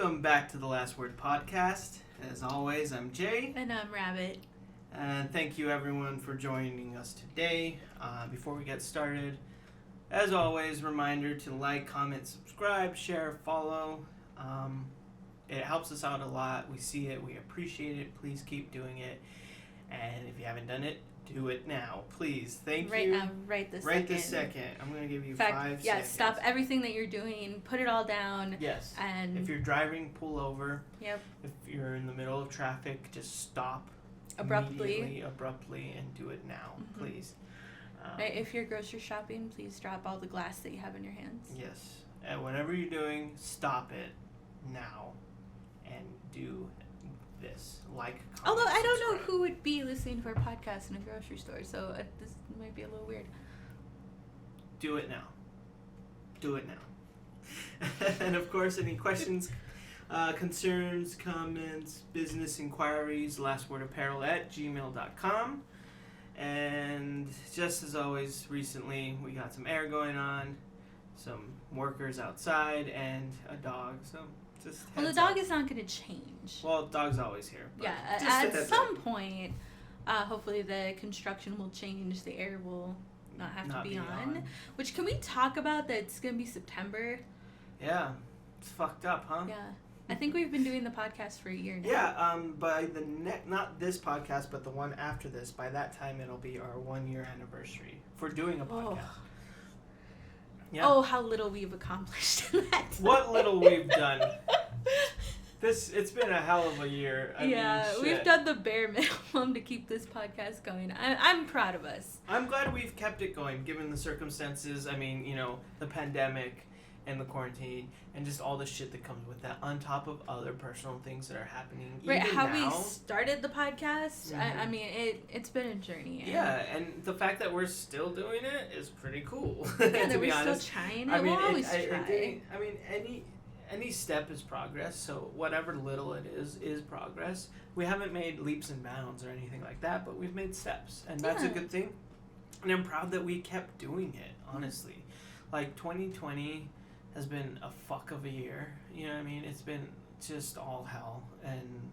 Welcome back to the Last Word Podcast. As always, I'm Jay. And I'm Rabbit. And thank you everyone for joining us today. Before we get started, as always, reminder to like, comment, subscribe, share, follow. It helps us out a lot. We see it. We appreciate it. Please keep doing it. And if you haven't done it, do it now. Please. Thank right you. Now, right this second. I'm going to give you 5 seconds. Yeah, stop everything that you're doing. Put it all down. Yes. And if you're driving, pull over. Yep. If you're in the middle of traffic, just stop abruptly, and do it now, please. Right, if you're grocery shopping, please drop all the glass that you have in your hands. Yes. And whatever you're doing, stop it now and do this. Like, comment, although I don't know subscribe. who would be listening to our podcast in a grocery store, so this might be a little weird. Do it now. Do it now. And of course, any questions, concerns, comments, business inquiries, lastwordapparel@gmail.com. And just as always, recently we got some air going on, some workers outside, and a dog. So just the dog is not going to change. Well, the dog's always here. Yeah, at some point, hopefully the construction will change. The air will not have to be on. Which, can we talk about that it's going to be September? Yeah. It's fucked up, huh? Yeah. I think we've been doing the podcast for a year now. Yeah, by the not this podcast, but the one after this, by that time it'll be our 1-year anniversary for doing a podcast. Yeah. Oh, how little we've accomplished in that time. What little we've done. It's been a hell of a year. I mean, we've done the bare minimum to keep this podcast going. I'm proud of us. I'm glad we've kept it going, given the circumstances. I mean, the pandemic and the quarantine and just all the shit that comes with that, on top of other personal things that are happening. Right, even how now. We started the podcast, I mean, it's been a journey. Yeah, and the fact that we're still doing it is pretty cool. Yeah, to be we're honest. Still trying. I mean, we'll always try. Any step is progress, so whatever little it is progress. We haven't made leaps and bounds or anything like that, but we've made steps, and that's a good thing. And I'm proud that we kept doing it, honestly. Like, 2020 has been a fuck of a year, you know what I mean? It's been just all hell, and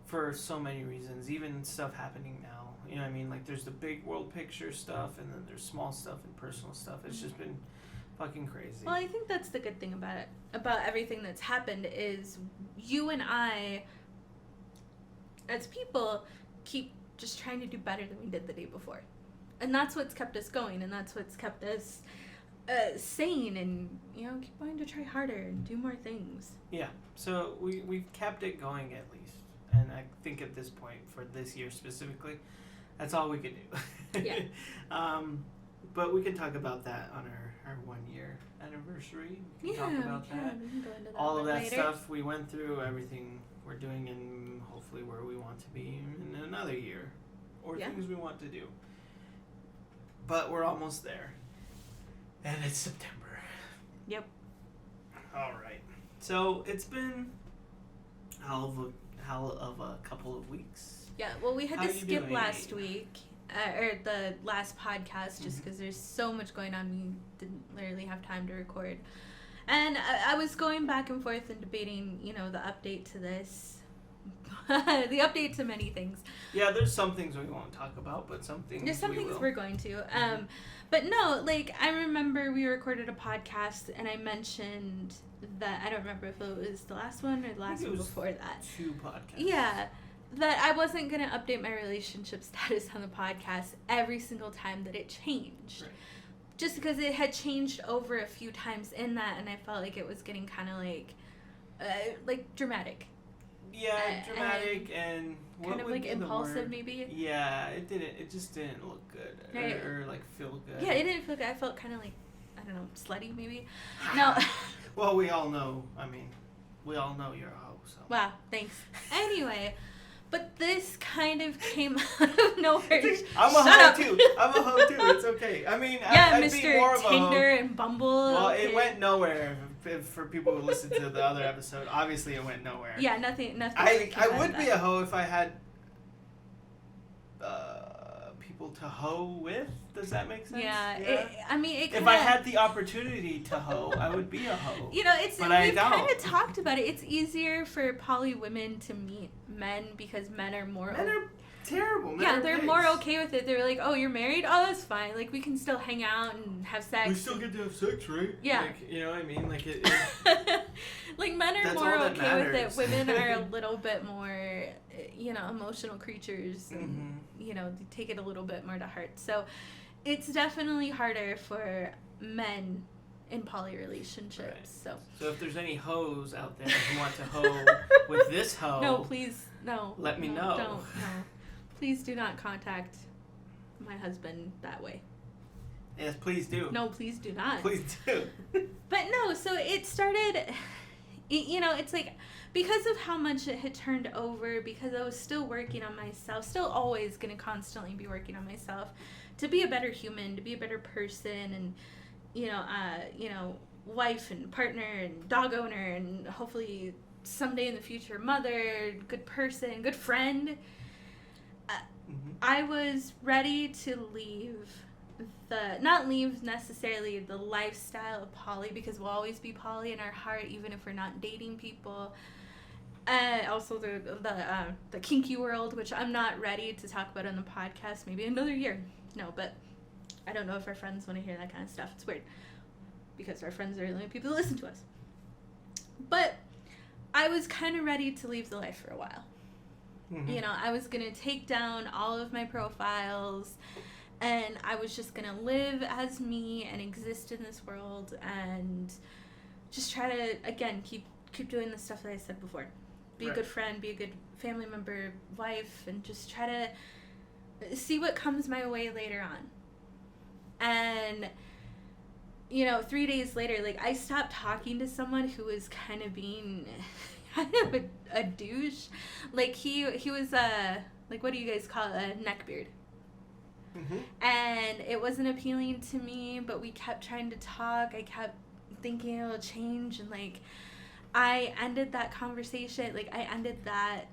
for so many reasons, even stuff happening now, you know what I mean? Like, there's the big world picture stuff, and then there's small stuff and personal stuff. It's just been fucking crazy. Well, I think that's the good thing about it, about everything that's happened, is you and I, as people, keep just trying to do better than we did the day before. And that's what's kept us going, and that's what's kept us sane, and keep wanting to try harder and do more things. Yeah, so we've kept it going at least, and I think at this point, for this year specifically, that's all we could do. Yeah. But we can talk about that on our 1-year anniversary. We can talk about that. We can go into that all of that later. stuff we went through, everything we're doing, and hopefully where we want to be in another year, or things we want to do. But we're almost there. And it's September. Yep. All right. So it's been hell of a couple of weeks. Yeah. Well, we had How to you skip doing? last week, or the last podcast, just because there's so much going on. We didn't literally have time to record, and I was going back and forth and debating, the update to this, the update to many things. Yeah, there's some things we won't talk about, but some things there's some we things will. we're going to. But no, like, I remember we recorded a podcast, and I mentioned that, I don't remember if it was the last one or the last one before that. 2 podcasts. Yeah, that I wasn't going to update my relationship status on the podcast every single time that it changed. Right. Just because it had changed over a few times in that, and I felt like it was getting kind of like dramatic. Yeah, dramatic and kind of like impulsive, maybe. Yeah, it just didn't look good, right. or like feel good. Yeah, it didn't feel good. I felt kind of like, I don't know, slutty maybe. No. Well, we all know. I mean, we all know you're a hoe. So. Wow, thanks. Anyway, but this kind of came out of nowhere. I'm a hoe too. It's okay. I mean, yeah, I'd Mr. be more of a Tinder hoe. And Bumble. Well, okay. it went nowhere. For people who listened to the other episode, obviously it went nowhere. Yeah, nothing. I would be a hoe if I had people to hoe with. Does that make sense? Yeah. If I had the opportunity to hoe, I would be a hoe. You know, we've don't. kind of talked about it. It's easier for poly women to meet men because men are more... Men are terrible. They're more okay with it. They're like, oh, you're married? Oh, that's fine. Like, we can still hang out and have sex. We still get to have sex, right? Yeah. Like, you know what I mean? Like, like, men are more okay with it. Women are a little bit more, emotional creatures. And, they take it a little bit more to heart. So, it's definitely harder for men in poly relationships. Right. So if there's any hoes out there who want to hoe with this hoe... No, please, no. Let me know. Don't, no. Please do not contact my husband that way. Yes, please do. No, please do not. Please do. But no, so it started, it's like, because of how much it had turned over, because I was still working on myself, still always going to constantly be working on myself to be a better human, to be a better person, and, wife and partner and dog owner, and hopefully someday in the future, mother, good person, good friend. I was ready to leave not leave necessarily the lifestyle of poly, because we'll always be poly in our heart, even if we're not dating people. Also the kinky world, which I'm not ready to talk about on the podcast, maybe another year. No, but I don't know if our friends want to hear that kind of stuff. It's weird, because our friends are the only people that listen to us. But I was kind of ready to leave the life for a while. Mm-hmm. I was going to take down all of my profiles, and I was just going to live as me and exist in this world and just try to, again, keep doing the stuff that I said before. Be a good friend, be a good family member, wife, and just try to see what comes my way later on. And 3 days later, like, I stopped talking to someone who was kind of being kind of a douche. Like, he was like, what do you guys call it? A neckbeard. Mm-hmm. And it wasn't appealing to me, but we kept trying to talk. I kept thinking it'll change, and, like, I ended that conversation. Like, I ended that,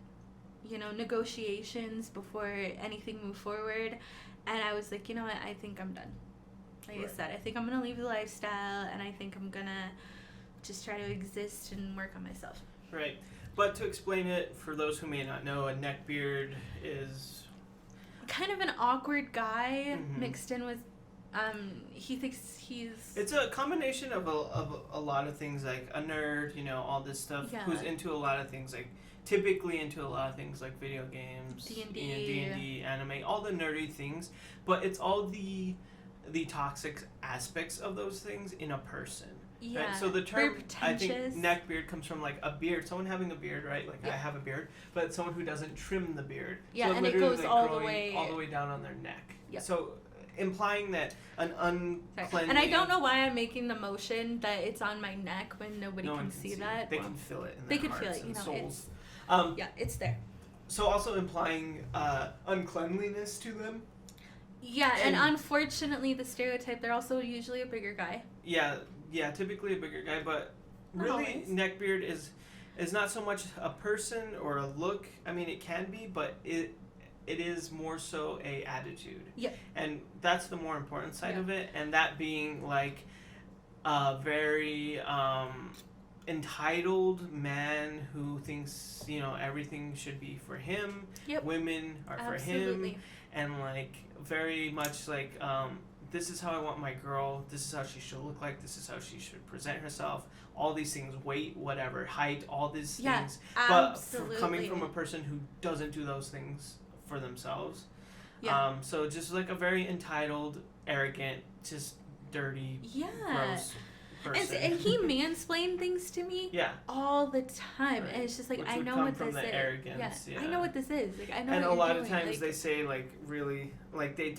negotiations before anything moved forward. And I was like, you know what? I think I'm done. Like I said, I think I'm going to leave the lifestyle, and I think I'm going to just try to exist and work on myself. Right. But to explain it, for those who may not know, a neckbeard is... kind of an awkward guy mixed in with... he thinks he's... It's a combination of a lot of things, like a nerd, all this stuff, who's into a lot of things, like typically into a lot of things like video games, D&D, anime, all the nerdy things, but it's all the toxic aspects of those things in a person. Yeah. Right? So the term, I think, neckbeard comes from, like, a beard, someone having a beard, right? Like, I have a beard, but someone who doesn't trim the beard. Yeah, so and it goes all the way down on their neck. Yep. So implying that an uncleanly... And I don't know why I'm making the motion that it's on my neck when nobody can see that. They can feel it in their hearts and souls. It's there. So also implying uncleanliness to them. Yeah, and unfortunately, the stereotype, they're also usually a bigger guy. Yeah, typically a bigger guy, but really neckbeard is not so much a person or a look. I mean, it can be, but it is more so a attitude. Yeah. And that's the more important side of it, and that being, like, a very entitled man who thinks, everything should be for him. Yep. Women are for him. And, like, very much like, this is how I want my girl, this is how she should look like, this is how she should present herself, all these things, weight, whatever, height, all these things. Absolutely. But coming from a person who doesn't do those things for themselves. Yeah. So just, like, a very entitled, arrogant, just dirty, gross person. And he mansplained things to me all the time. Right. And it's just like, I know what this is. Arrogance, I know what this is. Like, I know and what a lot doing. of times they say, like, really, like, they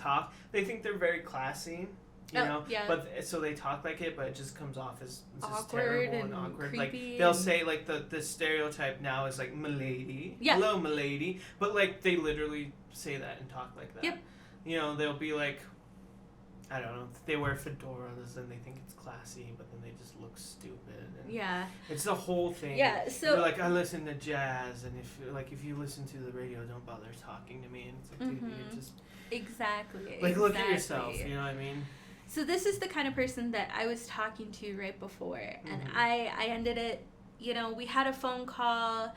think they're very classy, you know? Yeah. But so they talk like it, but it just comes off as just awkward terrible and awkward. Creepy, like, they'll say, like, the stereotype now is, like, milady. Yeah. Hello, milady. But, like, they literally say that and talk like that. Yep. They'll be like, I don't know. They wear fedoras and they think it's classy, but then they just look stupid. And Yeah. it's the whole thing. Yeah. So they're like, I listen to jazz, and if you listen to the radio, don't bother talking to me. And it's like, dude, you just exactly. like look at yourself. You know what I mean? So this is the kind of person that I was talking to right before, and I ended it. You know, we had a phone call.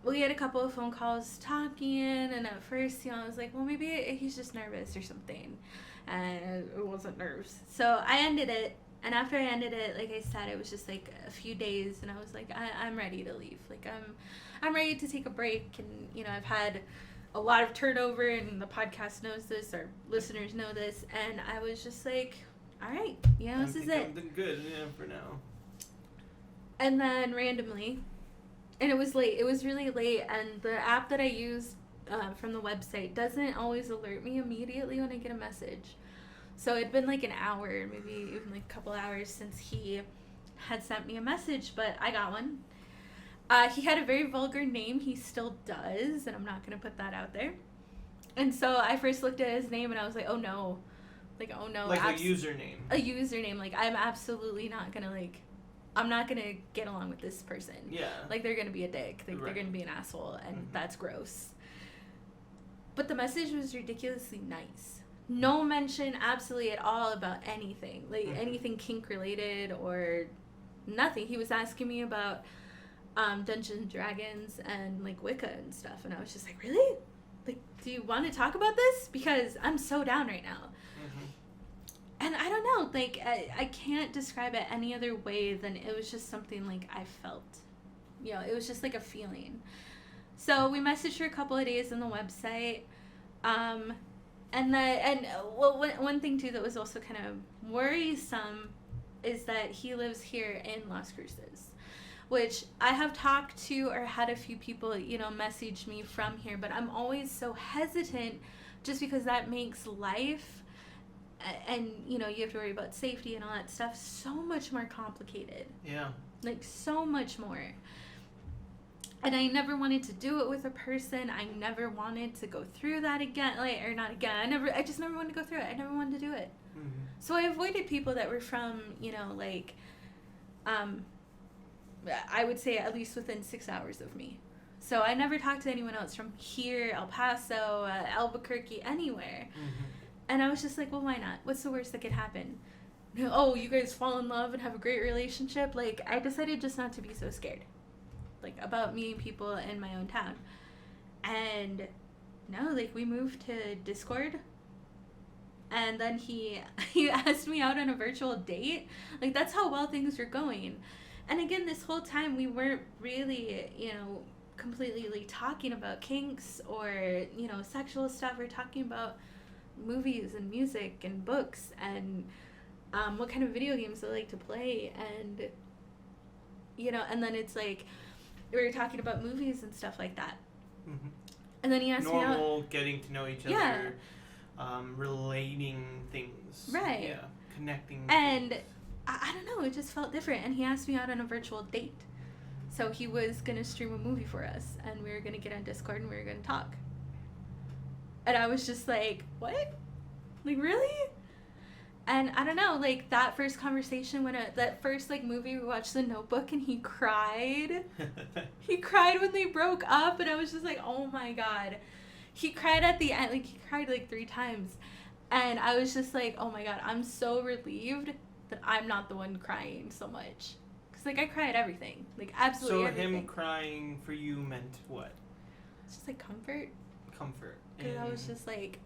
We had a couple of phone calls talking, and at first, you know, I was like, well, maybe he's just nervous or something, and it wasn't nerves. So I ended it, and after I ended it, like I said, it was just like a few days, and I was like, I'm ready to leave. Like I'm ready to take a break, and you know, I've had a lot of turnover, and the podcast knows this, our listeners know this, and I was just like, all right, you know, this is it. I'm good, yeah, for now. And then randomly, and it was late. It was really late, and the app that I use from the website doesn't always alert me immediately when I get a message. So it'd been like an hour, maybe even like a couple hours since he had sent me a message, but I got one. He had a very vulgar name. He still does, and I'm not going to put that out there. And so I first looked at his name, and I was like, oh no. Like, oh no. Like a username. A username. Like, I'm absolutely not going to, like, I'm not going to get along with this person. Yeah. Like, they're going to be a dick. Like, they're going to be an asshole, and that's gross. But the message was ridiculously nice. No mention absolutely at all about anything. Like, anything kink-related or nothing. He was asking me about Dungeons and Dragons and, like, Wicca and stuff, and I was just like, really? Like, do you want to talk about this? Because I'm so down right now. And I don't know, like, I can't describe it any other way than it was just something, like, I felt. You know, it was just, like, a feeling. So we messaged for a couple of days on the website. One thing, too, that was also kind of worrisome is that he lives here in Las Cruces, which I have talked to or had a few people, you know, message me from here, but I'm always so hesitant just because that makes life and, you know, you have to worry about safety and all that stuff so much more complicated. Yeah. Like, so much more. And I never wanted to do it with a person. I never wanted to go through that again. Like, or not again. I just never wanted to go through it. I never wanted to do it. So I avoided people that were from, you know, like, I would say at least within 6 hours of me. So I never talked to anyone else from here, El Paso, Albuquerque, anywhere. And I was just like, well, why not? What's the worst that could happen? Oh, you guys fall in love and have a great relationship? Like, I decided just not to be so scared, like, about meeting people in my own town. And no, like, we moved to Discord. And then he asked me out on a virtual date. Like, that's how well things were going. And again, this whole time we weren't really, you know, completely, like, talking about kinks or, you know, sexual stuff. We're talking about movies and music and books and what kind of video games I like to play, and, you know, and then it's like we were talking about movies and stuff like that. And then he asked me out. Normal getting to know each other, relating things. Right. Yeah, connecting. And I don't know, it just felt different. And he asked me out on a virtual date. So he was going to stream a movie for us, and we were going to get on Discord and we were going to talk. And I was just like, what? Like, really? And I don't know, like, that first conversation, that first, like, movie, we watched The Notebook, and he cried. He cried when they broke up, and I was just like, oh my God. He cried at the end, like, he cried, like, 3 times. And I was just like, oh my God, I'm so relieved that I'm not the one crying so much. Because, like, I cry at everything. Like, absolutely everything. So him crying for you meant what? It's just, like, comfort. Comfort. Because I was just, like,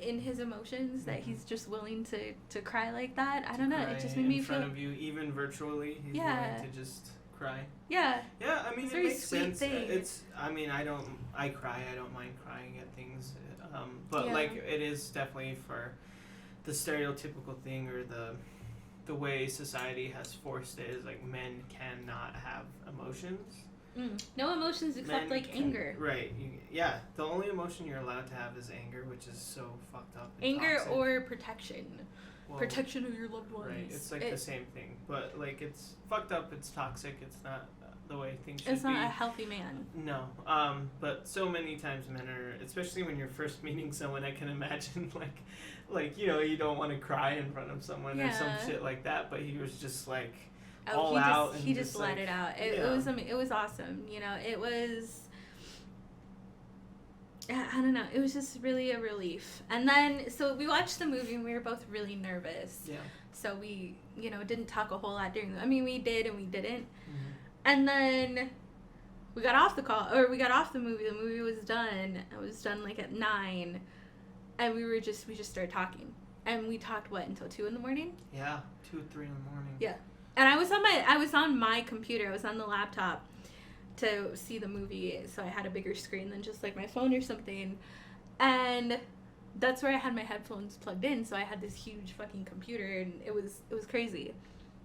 in his emotions that he's just willing to cry like that. I don't know. It just made me feel... in front of you, even virtually, he's willing to just cry. Yeah. Yeah, I mean, it's it makes sense. Thing. I cry. I don't mind crying at things. But, like, it is definitely for the stereotypical thing or the way society has forced it is, like, men cannot have emotions. No emotions except, like, anger. Right. The only emotion you're allowed to have is anger, which is so fucked up. Anger toxic. or protection. Well, protection of your loved ones. Right. It's like the same thing. But, like, it's fucked up. It's toxic. It's not the way things should be. It's not a healthy man. No. But so many times men are, especially when you're first meeting someone, I can imagine like you don't want to cry in front of someone or some shit like that, but he was just like all out. He just let it out. It was awesome. It was, I don't know. It was just really a relief. And then, so we watched the movie and we were both really nervous. Yeah. So we, didn't talk a whole lot during we did and we didn't. Mm-hmm. And then we got off the movie. The movie was done. It was done like at 9. And we just started talking. And we talked, until 2 in the morning? Yeah, 2 or 3 in the morning. Yeah. And I was on my computer. I was on the laptop to see the movie. So I had a bigger screen than just like my phone or something. And that's where I had my headphones plugged in. So I had this huge fucking computer and it was crazy.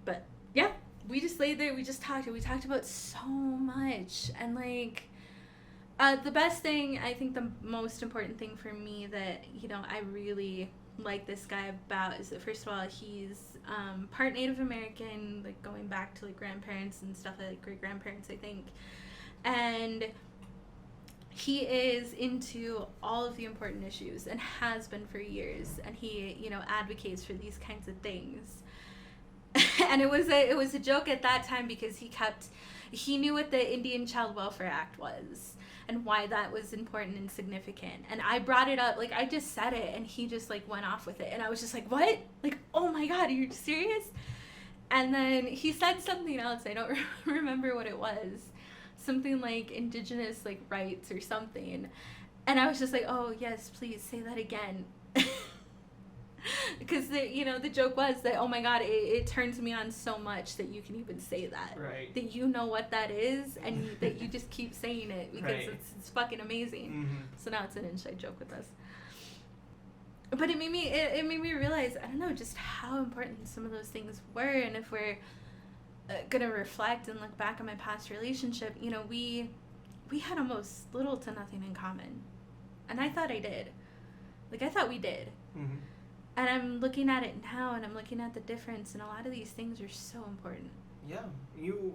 But yeah, we just laid there. We just talked. We talked about so much. And like, the best thing, I think the most important thing for me that, I really like this guy about is that, first of all, he's part Native American, like going back to like grandparents and stuff, like great grandparents, I think. And he is into all of the important issues and has been for years. And he, advocates for these kinds of things. And it was a joke at that time because he knew what the Indian Child Welfare Act was and why that was important and significant. And I brought it up, like I just said it and he just like went off with it. And I was just like, what? Like, oh my God, are you serious? And then he said something else. I don't remember what it was. Something like indigenous like rights or something. And I was just like, oh yes, please say that again. Because the joke was that, oh my God, it turns me on so much that you can even say that. Right. That you know what that is and that you just keep saying it because it's fucking amazing. Mm-hmm. So now it's an inside joke with us. But it made me realize, I don't know, just how important some of those things were. And if we're gonna reflect and look back on my past relationship, we had almost little to nothing in common. And I thought I did. Like, I thought we did. Mm-hmm. And I'm looking at it now, and I'm looking at the difference, and a lot of these things are so important. Yeah, you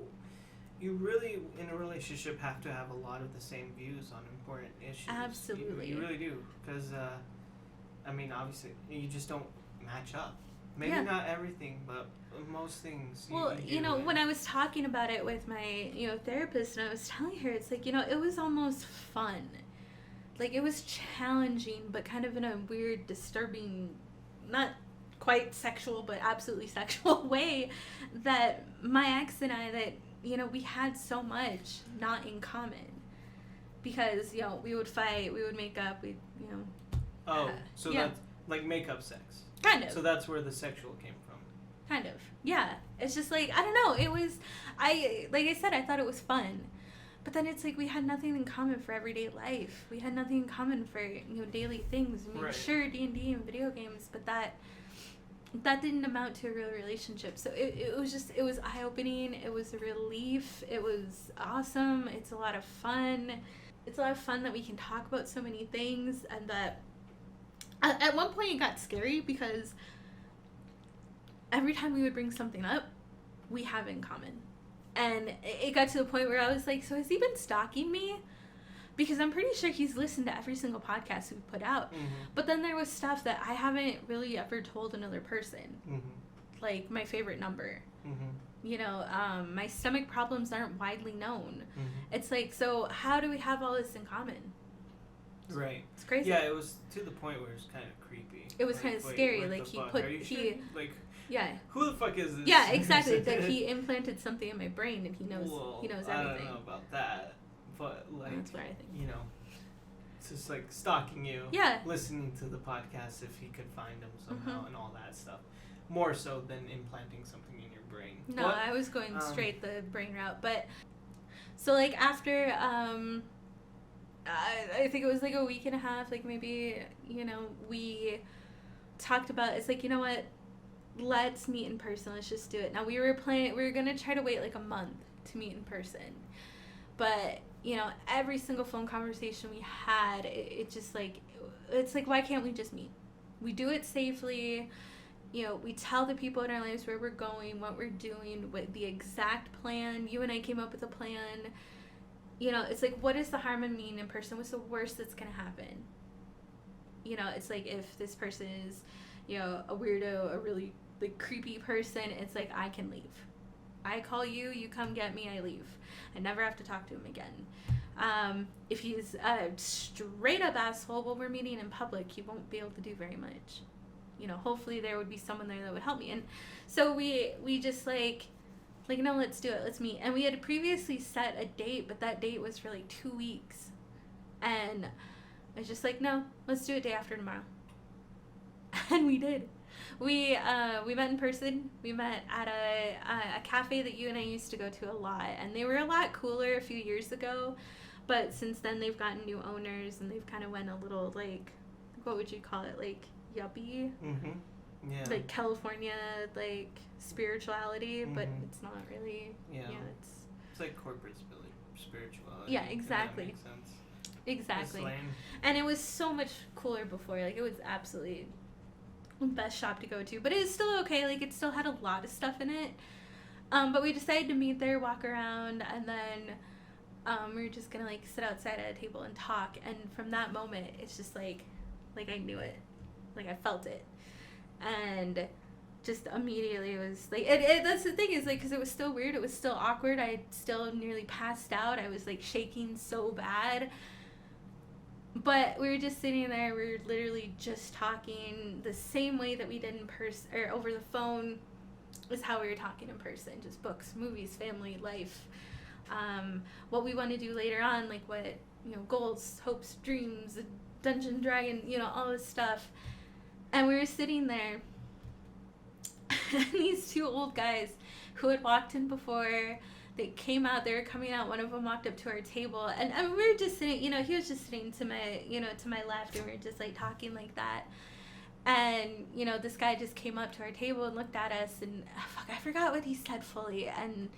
really, in a relationship, have to have a lot of the same views on important issues. Absolutely. You really do, because, obviously, you just don't match up. Maybe not everything, but most things. Well, when I was talking about it with my, therapist, and I was telling her, it's like, it was almost fun. Like, it was challenging, but kind of in a weird, disturbing, not quite sexual, but absolutely sexual way, that my ex and I, that, we had so much not in common. Because, we would fight, we would make up, that's like makeup sex. Kind of. So that's where the sexual came from. Kind of. Yeah. It's just like, I don't know, it was, like I said, I thought it was fun. But then it's like we had nothing in common for everyday life. We had nothing in common for, daily things. I mean, sure, D&D and video games, but that didn't amount to a real relationship. So it was eye-opening. It was a relief. It was awesome. It's a lot of fun. It's a lot of fun that we can talk about so many things. And that at one point it got scary because every time we would bring something up, we have in common. And it got to the point where I was like, so has he been stalking me? Because I'm pretty sure he's listened to every single podcast we've put out. Mm-hmm. But then there was stuff that I haven't really ever told another person. Mm-hmm. Like my favorite number. Mm-hmm. My stomach problems aren't widely known. Mm-hmm. It's like, so how do we have all this in common? Right. It's crazy. Yeah, it was to the point where it was kind of creepy. It was kind of scary. Like Sure? Yeah. Who the fuck is this? Yeah, exactly. That he implanted something in my brain and he knows everything. I don't know about that, but like, that's what I think. It's just like stalking you. Yeah. Listening to the podcast if he could find them somehow and all that stuff. More so than implanting something in your brain. No, I was going straight the brain route, but so like after I think it was like a week and a half, like maybe, we talked about, it's like, you know what? Let's meet in person. Let's just do it. Now we were going to try to wait like a month to meet in person. But, every single phone conversation we had, it just like, it's like, why can't we just meet? We do it safely. we tell the people in our lives where we're going, what we're doing, what the exact plan. You and I came up with a plan. It's like, what is the harm in meeting in person? What's the worst that's going to happen? It's like, if this person is, a weirdo, a really, like, creepy person, it's like, I can leave. I call you, you come get me, I leave. I never have to talk to him again. If he's a straight up asshole, well, we're meeting in public, he won't be able to do very much. Hopefully there would be someone there that would help me. And so we just like, no, let's do it. Let's meet. And we had previously set a date, but that date was for like 2 weeks. And I was just like, no, let's do it day after tomorrow. And we did. We met in person. We met at a cafe that you and I used to go to a lot. And they were a lot cooler a few years ago. But since then, they've gotten new owners, and they've kind of went a little, like, what would you call it? Like, yuppie? Mm-hmm. Yeah. Like California, like, spirituality, mm-hmm. but it's not really. Yeah. It's like corporate spirituality. Yeah, exactly. That makes sense. Exactly. And it was so much cooler before. Like, it was absolutely the best shop to go to. But it was still okay. Like, it still had a lot of stuff in it. But we decided to meet there, walk around, and then we were just going to, like, sit outside at a table and talk. And from that moment, it's just like I knew it. Like, I felt it. And just immediately it was like, that's the thing, is like, because it was still weird, it was still awkward, I still nearly passed out, I was like shaking so bad, but we were just sitting there, we were literally just talking the same way that we did in person, or over the phone is how we were talking in person, just books, movies, family, life, what we want to do later on, like what, goals, hopes, dreams, Dungeon Dragon, all this stuff. And we were sitting there, and these two old guys who had walked in before, they came out, they were coming out, one of them walked up to our table, and we were just sitting, he was just sitting to my, to my left, and we were just, like, talking like that. And, this guy just came up to our table and looked at us, and, I forgot what he said fully, and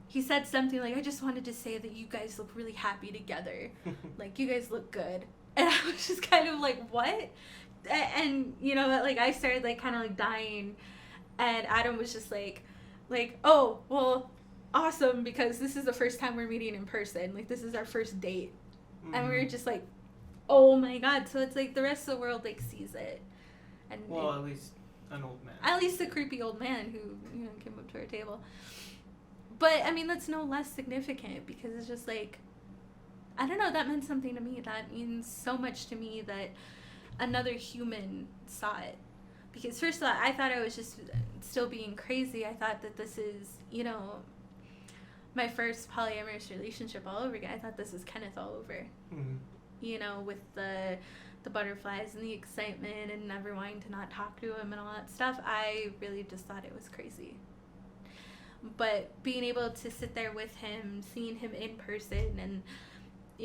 he said something like, I just wanted to say that you guys look really happy together. Like, you guys look good. And I was just kind of like, what? And, like, I started, like, kind of, like, dying. And Adam was just like, oh, well, awesome, because this is the first time we're meeting in person. Like, this is our first date. Mm-hmm. And we were just like, oh, my God. So it's like the rest of the world, like, sees it. And well, at least an old man. At least a creepy old man who, came up to our table. But, I mean, that's no less significant, because it's just like, I don't know, that meant something to me. That means so much to me that another human saw it. Because first of all, I thought I was just still being crazy. I thought that this is, my first polyamorous relationship all over again. I thought this was Kenneth all over. Mm-hmm. With the butterflies and the excitement and never wanting to not talk to him and all that stuff. I really just thought it was crazy. But being able to sit there with him, seeing him in person, and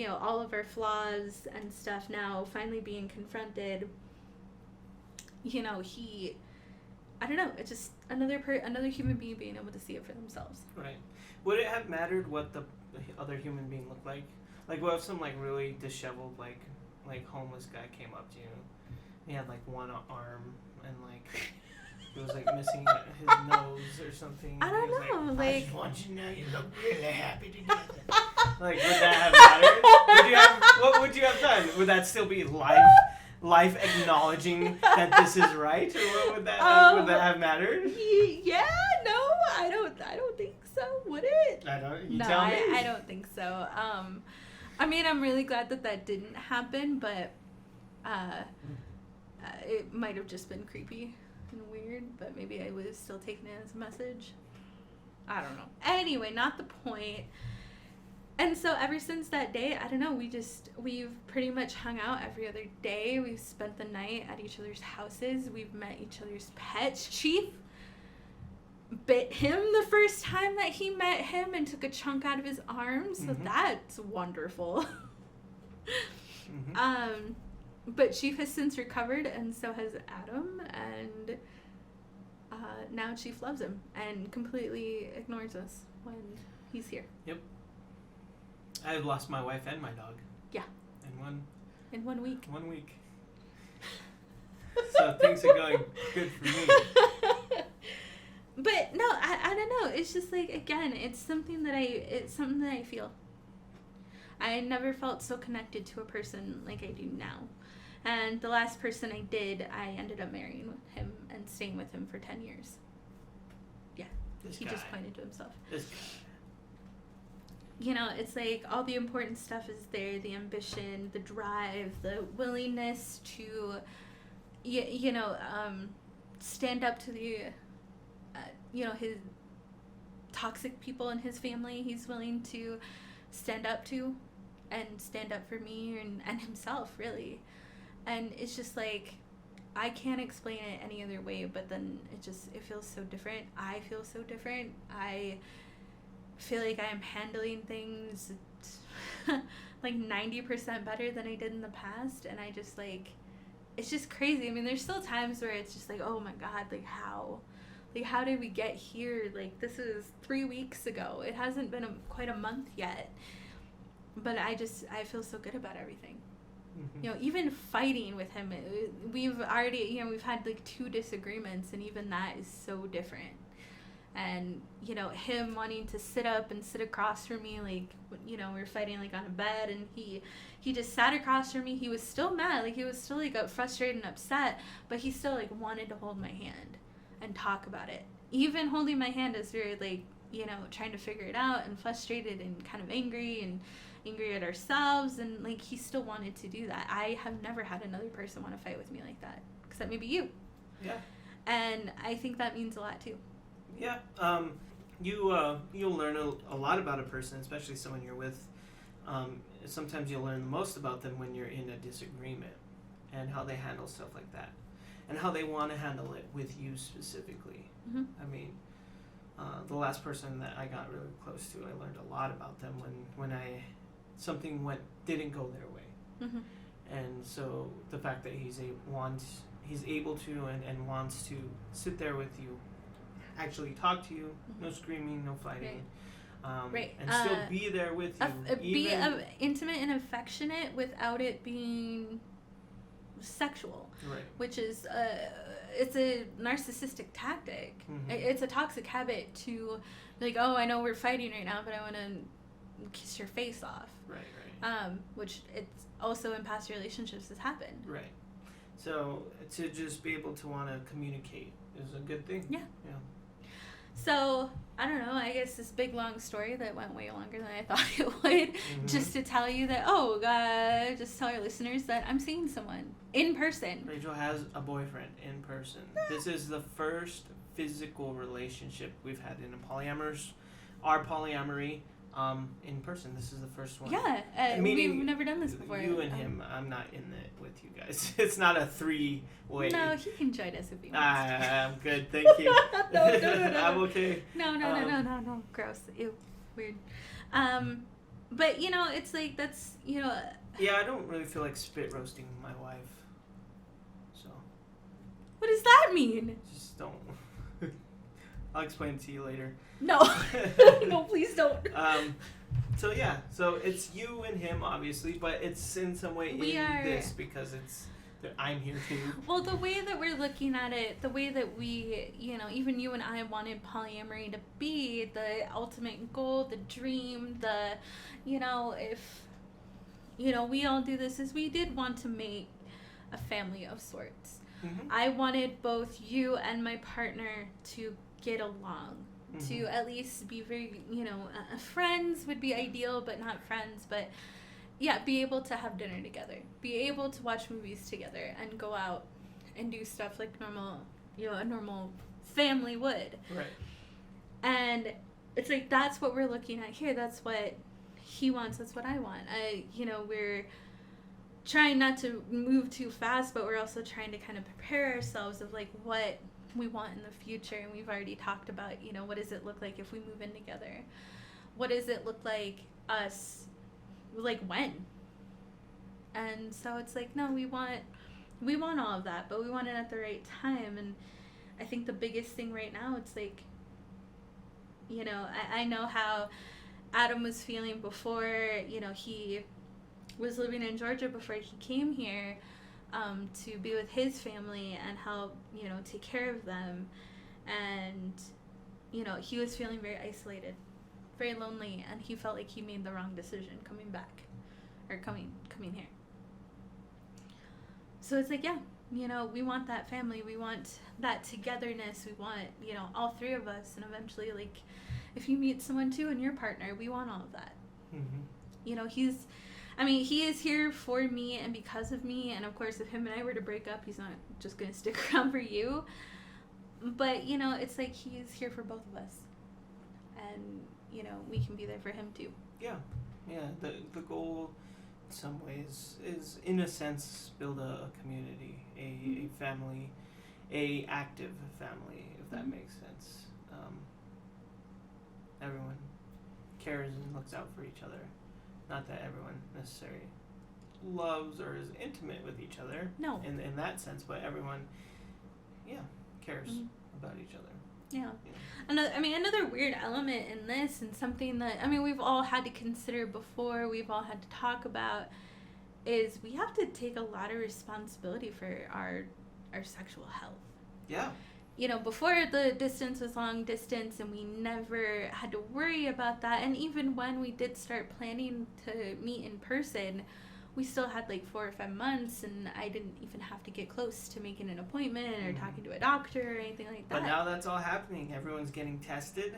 all of our flaws and stuff now finally being confronted, I don't know, it's just another human being able to see it for themselves. Right. Would it have mattered what the other human being looked like? Like, what if some, like, really disheveled, like homeless guy came up to you? He had, like, one arm and, like, he was, like, missing his nose or something. I don't know. Like, I just want you to know you look really happy together. Like, would that have mattered? What would you have done? Would that still be life acknowledging that this is right, or what would that have mattered? Yeah, no, I don't think so. Would it? Tell me. I don't think so. I mean, I'm really glad that didn't happen, but it might have just been creepy and weird, but maybe I would have still taken it as a message. I don't know. Anyway, not the point. And so ever since that day, I don't know, we've pretty much hung out every other day. We've spent the night at each other's houses. We've met each other's pets. Chief bit him the first time that he met him and took a chunk out of his arm, so mm-hmm. That's wonderful. Mm-hmm. But Chief has since recovered, and so has Adam, and now Chief loves him and completely ignores us when he's here. Yep. I've lost my wife and my dog. Yeah. In 1 week. 1 week. 1 week. So things are going good for me. But no, I don't know. It's just like, again, it's something that I feel. I never felt so connected to a person like I do now. And the last person I did, I ended up marrying him and staying with him for 10 years. Yeah. He just pointed to himself. This guy. You know, it's like all the important stuff is there, the ambition, the drive, the willingness to, stand up to the, his toxic people in his family. He's willing to stand up to and stand up for me and himself, really. And it's just like, I can't explain it any other way, but then it feels so different. I feel so different. I feel like I am handling things like 90% better than I did in the past, and I just like, it's just crazy. I mean, there's still times where it's just like, oh my God, like how did we get here? Like, this is 3 weeks ago. It hasn't been quite a month yet, but I feel so good about everything. Mm-hmm. Even fighting with him, we've had like 2 disagreements, and even that is so different. And him wanting to sit up and sit across from me, like, we're fighting like on a bed, and he just sat across from me. He was still mad, like he was still like frustrated and upset, but he still like wanted to hold my hand and talk about it. Even holding my hand as we were like, trying to figure it out, and frustrated and kind of angry at ourselves, and like he still wanted to do that. I have never had another person want to fight with me like that, except maybe you. Yeah. And I think that means a lot too. Yeah, you'll learn a lot about a person, especially someone you're with. Sometimes you'll learn the most about them when you're in a disagreement, and how they handle stuff like that, and how they want to handle it with you specifically. Mm-hmm. I mean, the last person that I got really close to, I learned a lot about them when something didn't go their way. Mm-hmm. And so the fact that he's able to and wants to sit there with you, actually talk to you, mm-hmm. no screaming, no fighting, right. And still be there with you. Be intimate and affectionate without it being sexual, right. Which is it's a narcissistic tactic. Mm-hmm. It's a toxic habit to be like, oh, I know we're fighting right now, but I want to kiss your face off. Right. Which it's also in past relationships has happened. Right. So to just be able to want to communicate is a good thing. Yeah. Yeah. So, I don't know, I guess this big long story that went way longer than I thought it would, mm-hmm. just to tell you that, just tell our listeners that I'm seeing someone in person. Rachel has a boyfriend in person. This is the first physical relationship we've had in our polyamory, in person. This is the first one. Yeah, we've never done this before. You and him. I'm not in it with you guys. It's not a 3-way. No, he can join us if he wants. I'm good, thank you. No. I'm okay. No. Gross. Ew. Weird. But it's like that's Yeah, I don't really feel like spit roasting my wife. So. What does that mean? Just don't. I'll explain it to you later. No. No, please don't. So it's you and him, obviously, but it's in some way this because I'm here too. Well, the way that we're looking at it, the way that we, even you and I wanted polyamory to be, the ultimate goal, the dream, if, we all do this, is we did want to make a family of sorts. Mm-hmm. I wanted both you and my partner to get along. Mm-hmm. To at least be very, friends would be ideal, but not friends, but yeah, be able to have dinner together, be able to watch movies together and go out and do stuff like a normal family would. Right. And it's like, that's what we're looking at here. That's what he wants. That's what I want. We're trying not to move too fast, but we're also trying to kind of prepare ourselves of like what we want in the future. And we've already talked about, what does it look like if we move in together? What does it look like us, like when? And so it's like, no, we want all of that, but we want it at the right time. And I think the biggest thing right now, it's like, I know how Adam was feeling before, he was living in Georgia before he came here. to be with his family and help, take care of them. And, he was feeling very isolated, very lonely, and he felt like he made the wrong decision coming back, or coming here. So it's like, yeah, we want that family, we want that togetherness, we want, all three of us, and eventually, like, if you meet someone too and your partner, we want all of that. Mm-hmm. He is here for me and because of me, and of course, if him and I were to break up, he's not just going to stick around for you. But, it's like he's here for both of us. And, we can be there for him too. Yeah. Yeah. The goal, in some ways, is, in a sense, build a community, a family, a active family, if that makes sense. Everyone cares and looks out for each other. Not that everyone necessarily loves or is intimate with each other. No. In that sense, but everyone, cares about each other. Yeah. Another weird element in this, and something that, we've all had to consider before, we've all had to talk about, is we have to take a lot of responsibility for our sexual health. Yeah. Before, the distance was long distance and we never had to worry about that. And even when we did start planning to meet in person, we still had like 4 or 5 months, and I didn't even have to get close to making an appointment or talking to a doctor or anything like that. But now that's all happening. Everyone's getting tested.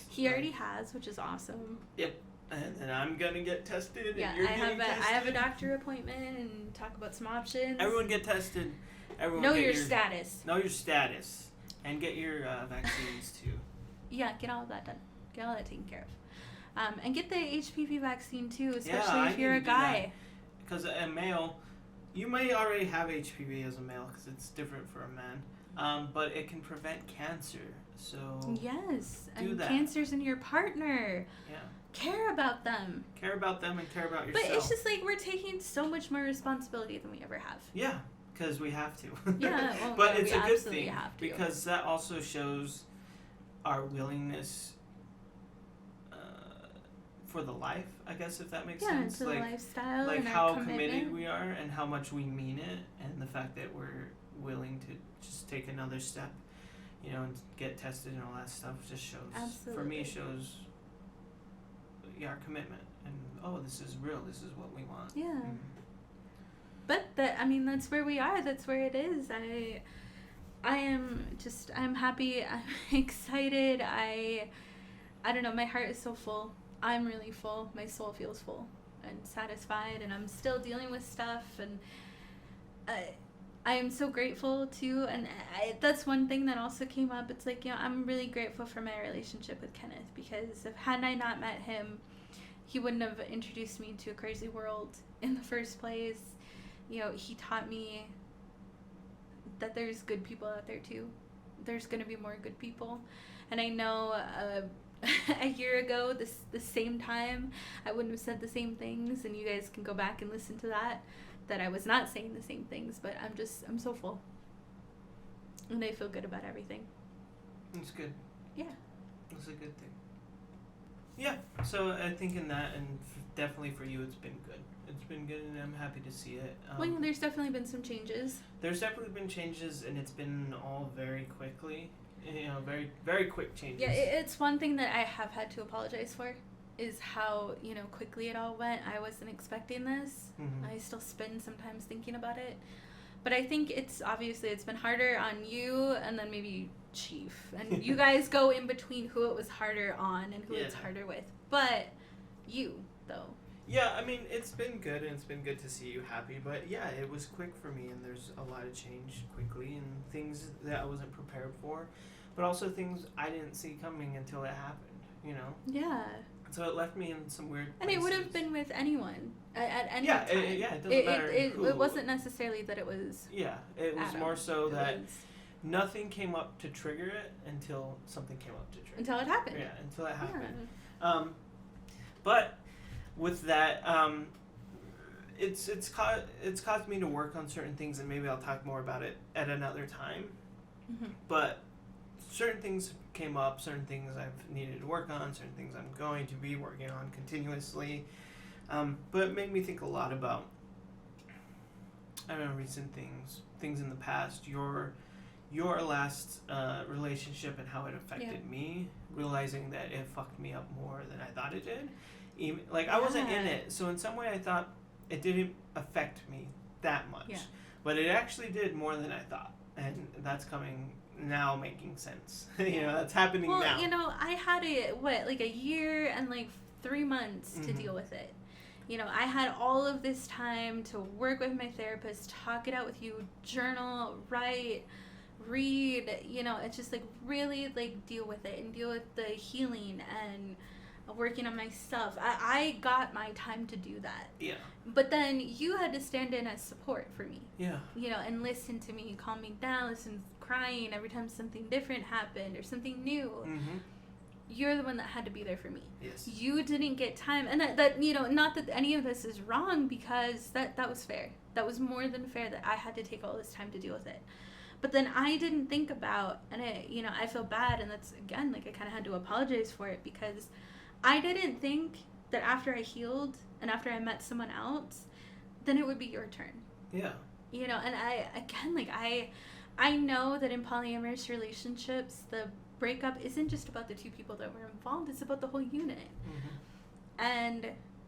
He already has, which is awesome. Yep. And I'm gonna get tested. Yeah, and you're getting tested. I have a doctor appointment and talk about some options. Everyone get tested. Everyone know your status. Know your status, and get your vaccines too. Yeah, get all of that done. Get all that taken care of. And get the HPV vaccine too, especially if you're a guy. Because a male, you may already have HPV as a male because it's different for a man, but it can prevent cancer. So yes, do and that. Cancer's in your partner. Yeah. Care about them. Care about them and care about yourself. But it's just like we're taking so much more responsibility than we ever have. Yeah, because we have to. Yeah, well, but no, it's we a good absolutely thing have to. because that also shows our willingness for the life, I guess, if that makes sense. Yeah, to the lifestyle, like and how our commitment. committed we are and how much we mean it, and the fact that we're willing to just take another step, and get tested and all that stuff just shows. Absolutely. For me, shows our commitment and this is real. This is what we want. Yeah. Mm-hmm. But that's where we are. That's where it is. I'm happy. I'm excited. I don't know. My heart is so full. I'm really full. My soul feels full and satisfied, and I'm still dealing with stuff, and I am so grateful too. And that's one thing that also came up. It's like, I'm really grateful for my relationship with Kenneth, because had I not met him, he wouldn't have introduced me to a crazy world in the first place. He taught me that there's good people out there too. There's going to be more good people. And I know a year ago, the same time, I wouldn't have said the same things, and you guys can go back and listen to that I was not saying the same things, but I'm so full. And I feel good about everything. It's good. Yeah. It's a good thing. Yeah, so I think in that, and definitely for you, it's been good. It's been good, and I'm happy to see it. Well, there's definitely been some changes. There's definitely been changes, and it's been all very quickly. Very, very quick changes. Yeah, it's one thing that I have had to apologize for, is how, quickly it all went. I wasn't expecting this. Mm-hmm. I still spin sometimes thinking about it. But I think it's been harder on you, and then maybe Chief. And you guys go in between who it was harder on and who it's harder with. But you, though. Yeah, it's been good, and it's been good to see you happy. But yeah, it was quick for me, and there's a lot of change quickly, and things that I wasn't prepared for. But also things I didn't see coming until it happened, Yeah. So it left me in some weird places. And it would have been with anyone at any time. It doesn't matter who. It wasn't necessarily that it was. Yeah, it was Adam. more so that nothing came up to trigger it until something came up to trigger it. Until it happened. Yeah, until it happened. Yeah. But with that, it's caused me to work on certain things, and maybe I'll talk more about it at another time. Mm-hmm. But certain things came up, certain things I've needed to work on, certain things I'm going to be working on continuously. But it made me think a lot about I don't know, recent things in the past, your last relationship and how it affected me, realizing that it fucked me up more than I thought it did. Even like I wasn't in it, so in some way I thought it didn't affect me that much, but it actually did more than I thought, and that's coming now, making sense. You know, that's happening now. Well, you know, I had a year and like 3 months to deal with it. You know, I had all of this time to work with my therapist, talk it out with you, journal, write, read, you know, it's just like really like deal with it and deal with the healing and working on myself. I got my time to do that. Yeah. But then you had to stand in as support for me. Yeah. You know, and listen to me, calm me down, listen, crying every time something different happened or something new. Mm-hmm. You're the one that had to be there for me. Yes. You didn't get time. And that you know, not that any of this is wrong, because that was fair. That was more than fair that I had to take all this time to deal with it. But then I didn't think about, and I feel bad, and that's, again, like I kind of had to apologize for it, because I didn't think that after I healed and after I met someone else, then it would be your turn. Yeah. You know, and I know that in polyamorous relationships, the breakup isn't just about the two people that were involved, it's about the whole unit. Mm-hmm. And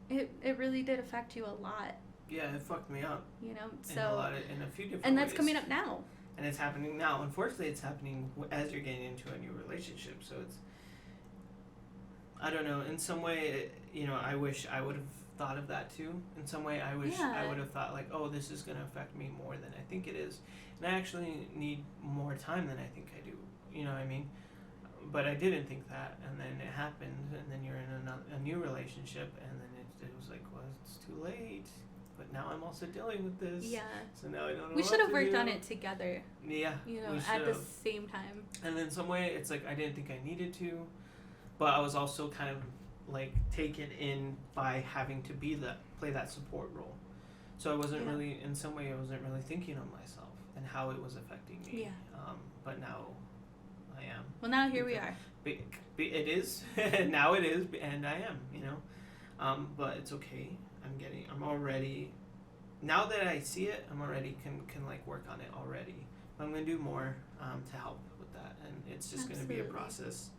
it really did affect you a lot. Yeah, it fucked me up. You know, so in a few different and that's ways. coming up now. And it's happening now. Unfortunately, it's happening as you're getting into a new relationship. So it's, I don't know, in some way, you know, I wish I would have thought of that too. In some way, I wish I would have thought like, oh, this is going to affect me more than I think it is. And I actually need more time than I think I do. You know what I mean? But I didn't think that, and then it happened, and then you're in a new relationship, and then it was like, well, it's too late. But now I'm also dealing with this. Yeah. So now I don't know. We should have worked do. on it together. Yeah. You know, at the same time. And in some way, it's like I didn't think I needed to, but I was also kind of like taken in by having to play that support role. So I wasn't really, in some way, I wasn't really thinking of myself and how it was affecting me. Yeah. But now I am. Well, now here we are. It is. Now it is, and I am, you know. But it's okay. I'm already, now that I see it, I'm already can like work on it already. But I'm going to do more to help with that, and it's just going to be a process.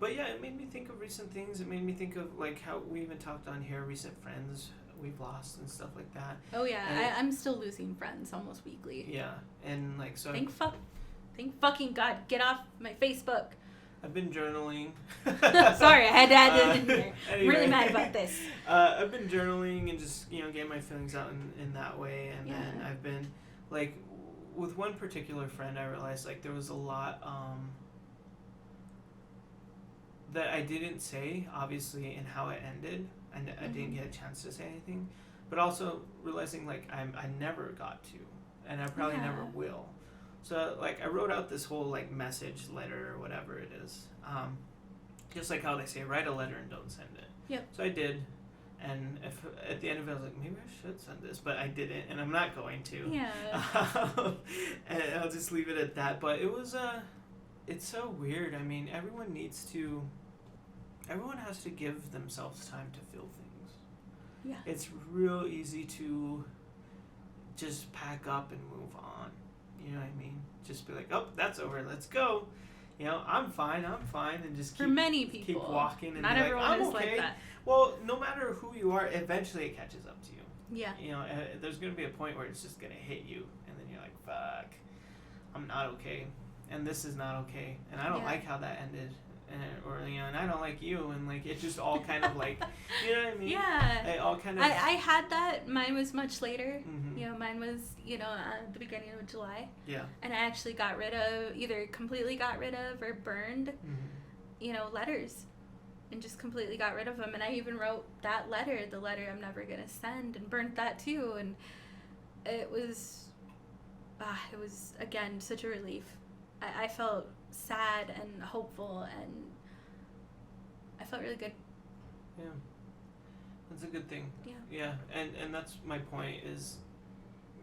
But yeah, it made me think of recent things. It made me think of like how we even talked on here, recent friends we've lost and stuff like that. Oh yeah, I'm still losing friends almost weekly. Yeah, and like so. Thank fucking God, get off my Facebook. I've been journaling. Sorry, I had to add it in here. Anyway, I'm really mad about this. I've been journaling and just, you know, getting my feelings out in that way. And then I've been, like, with one particular friend, I realized, like, there was a lot that I didn't say, obviously, in how it ended. And I didn't get a chance to say anything. But also realizing, like, I never got to. And I probably never will. So, like, I wrote out this whole, like, message, letter, or whatever it is. Just like how they say, write a letter and don't send it. Yep. So I did. And if at the end of it, I was like, maybe I should send this. But I didn't, and I'm not going to. Yeah. And I'll just leave it at that. But it was, it's so weird. I mean, everyone has to give themselves time to feel things. Yeah. It's real easy to just pack up and move on. You know what I mean? Just be like, oh, that's over. Let's go. You know, I'm fine, and just keep, for many people, keep walking. And not be everyone like, I'm is okay. like that. Well, no matter who you are, eventually it catches up to you. Yeah. You know, there's going to be a point where it's just going to hit you, and then you're like, fuck, I'm not okay, and this is not okay, and I don't like how that ended. And I don't like you, and like it just all kind of like, you know what I mean? Yeah. It all kind of. I had that. Mine was much later. Mm-hmm. You know, mine was at the beginning of July. Yeah. And I actually got rid of, either completely got rid of or burned, letters, and just completely got rid of them. And I even wrote that letter, the letter I'm never gonna send, and burnt that too. And it was again such a relief. I felt sad and hopeful, and I felt really good. Yeah, that's a good thing. Yeah, and that's my point is,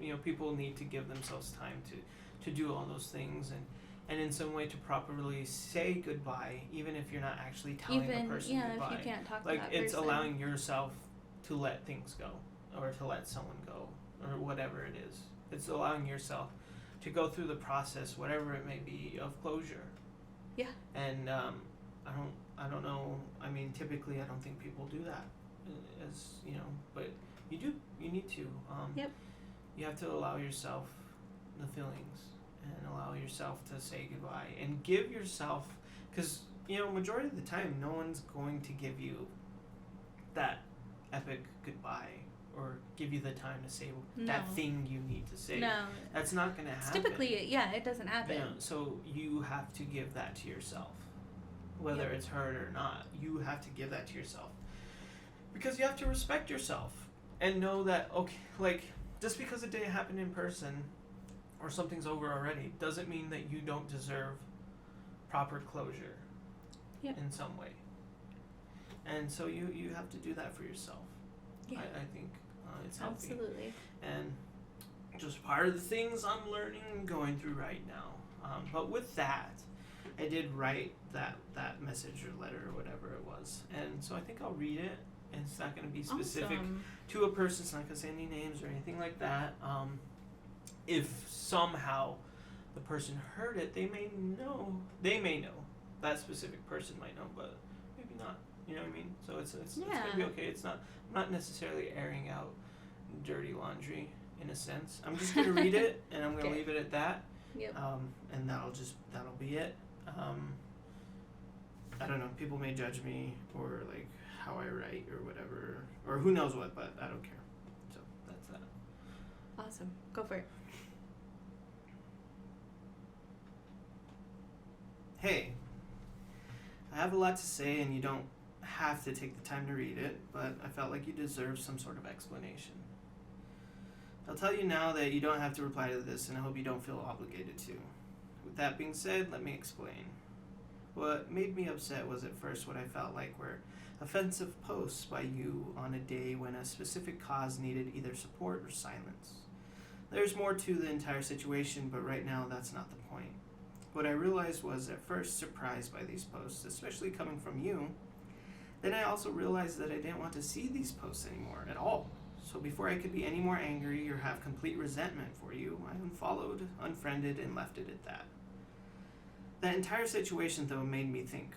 you know, people need to give themselves time to do all those things, and in some way to properly say goodbye, even if you're not actually telling the person goodbye. If you can't talk like to that it's person. allowing yourself to let things go, or to let someone go, or whatever it is. It's allowing yourself to go through the process, whatever it may be, of closure. Yeah. And I don't know. I mean, typically, I don't think people do that, as you know. But you do. You need to. Yep. You have to allow yourself the feelings and allow yourself to say goodbye and give yourself, because majority of the time, no one's going to give you that epic goodbye or give you the time to say that thing you need to say. No. That's not going to happen. Typically, it doesn't happen. So you have to give that to yourself. Whether it's hurt or not, you have to give that to yourself. Because you have to respect yourself and know that, okay, like, just because a day happened in person or something's over already doesn't mean that you don't deserve proper closure in some way. And so you have to do that for yourself. Yeah. I think it's healthy. Absolutely. And just part of the things I'm learning and going through right now. But with that, I did write that message or letter or whatever it was. And so I think I'll read it. And it's not going to be specific to a person. It's not going to say any names or anything like that. If somehow the person heard it, they may know. That specific person might know, but maybe not. You know what I mean? So it's going to be okay. I'm not necessarily airing out dirty laundry in a sense. I'm just going to read it, and I'm going to leave it at that. Yep. And that'll be it. I don't know. People may judge me or like how I write or whatever, or who knows what, but I don't care. So that's that. Awesome. Go for it. Hey, I have a lot to say, and you don't have to take the time to read it, but I felt like you deserve some sort of explanation. I'll tell you now that you don't have to reply to this, and I hope you don't feel obligated to. With that being said, let me explain. What made me upset was at first what I felt like were offensive posts by you on a day when a specific cause needed either support or silence. There's more to the entire situation, but right now that's not the point. What I realized was at first surprised by these posts, especially coming from you. Then I also realized that I didn't want to see these posts anymore at all. So before I could be any more angry or have complete resentment for you, I unfollowed, unfriended, and left it at that. That entire situation, though, made me think.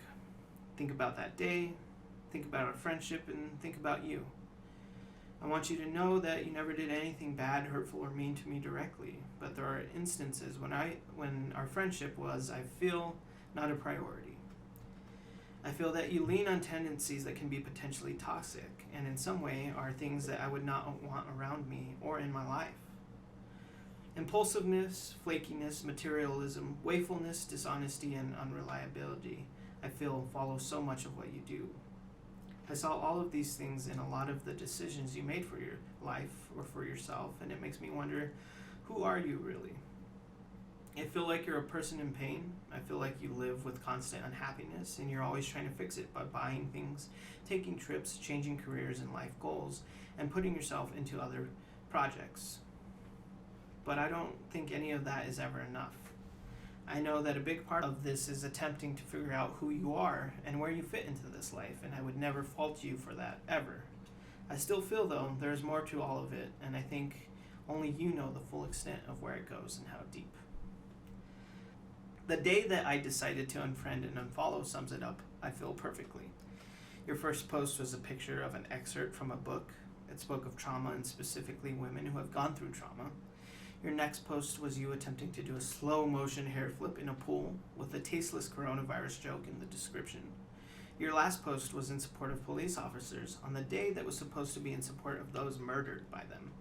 Think about that day, think about our friendship, and think about you. I want you to know that you never did anything bad, hurtful, or mean to me directly, but there are instances when our friendship was, I feel, not a priority. I feel that you lean on tendencies that can be potentially toxic, and in some way are things that I would not want around me or in my life. Impulsiveness, flakiness, materialism, wakefulness, dishonesty, and unreliability, I feel, follow so much of what you do. I saw all of these things in a lot of the decisions you made for your life or for yourself, and it makes me wonder, who are you really? I feel like you're a person in pain. I feel like you live with constant unhappiness, and you're always trying to fix it by buying things, taking trips, changing careers and life goals, and putting yourself into other projects. But I don't think any of that is ever enough. I know that a big part of this is attempting to figure out who you are and where you fit into this life, and I would never fault you for that, ever. I still feel, though, there's more to all of it, and I think only you know the full extent of where it goes and how deep. The day that I decided to unfriend and unfollow sums it up, I feel, perfectly. Your first post was a picture of an excerpt from a book. It spoke of trauma and specifically women who have gone through trauma. Your next post was you attempting to do a slow motion hair flip in a pool with a tasteless coronavirus joke in the description. Your last post was in support of police officers on the day that was supposed to be in support of those murdered by them.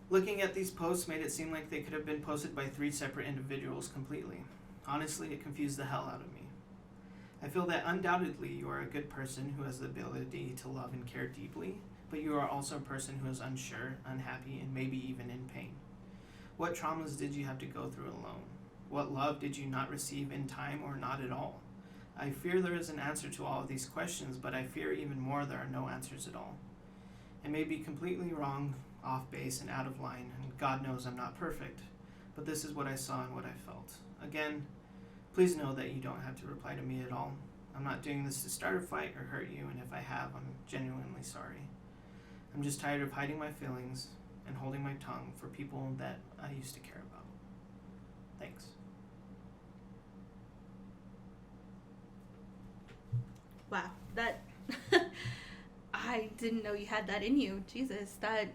Looking at these posts made it seem like they could have been posted by 3 separate individuals completely. Honestly, it confused the hell out of me. I feel that undoubtedly you are a good person who has the ability to love and care deeply, but you are also a person who is unsure, unhappy, and maybe even in pain. What traumas did you have to go through alone? What love did you not receive in time or not at all? I fear there is an answer to all of these questions, but I fear even more there are no answers at all. I may be completely wrong, off base, and out of line, and God knows I'm not perfect, but this is what I saw and what I felt. Again, please know that you don't have to reply to me at all. I'm not doing this to start a fight or hurt you, and if I have, I'm genuinely sorry. I'm just tired of hiding my feelings, and holding my tongue for people that I used to care about. Thanks. Wow, that I didn't know you had that in you. Jesus, that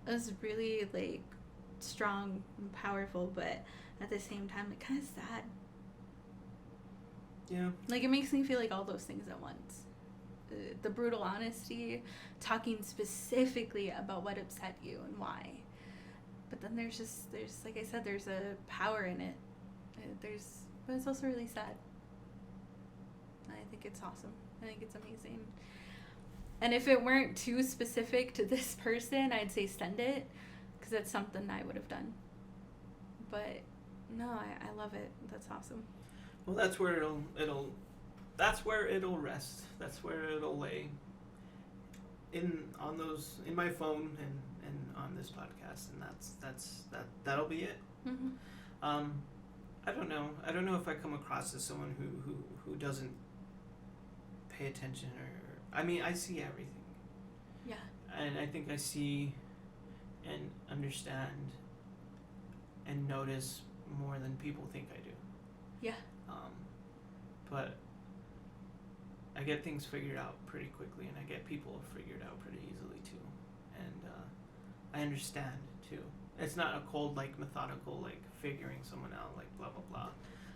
was really like strong and powerful, but at the same time, like kind of sad. Yeah. Like it makes me feel like all those things at once. The brutal honesty, talking specifically about what upset you and why. But then there's like I said, there's a power in it. But it's also really sad. I think it's awesome. I think it's amazing. And if it weren't too specific to this person, I'd say send it, because it's something I would have done. But no, I love it. That's awesome. Well, that's where it'll rest. That's where it'll lay. In my phone and on this podcast, and that'll be it. Mm-hmm. I don't know if I come across as someone who doesn't pay attention, or I mean, I see everything. Yeah. And I think I see and understand and notice more than people think I do. Yeah. But I get things figured out pretty quickly, and I get people figured out pretty easily too. And I understand too. It's not a cold, like methodical, like figuring someone out, like blah blah blah,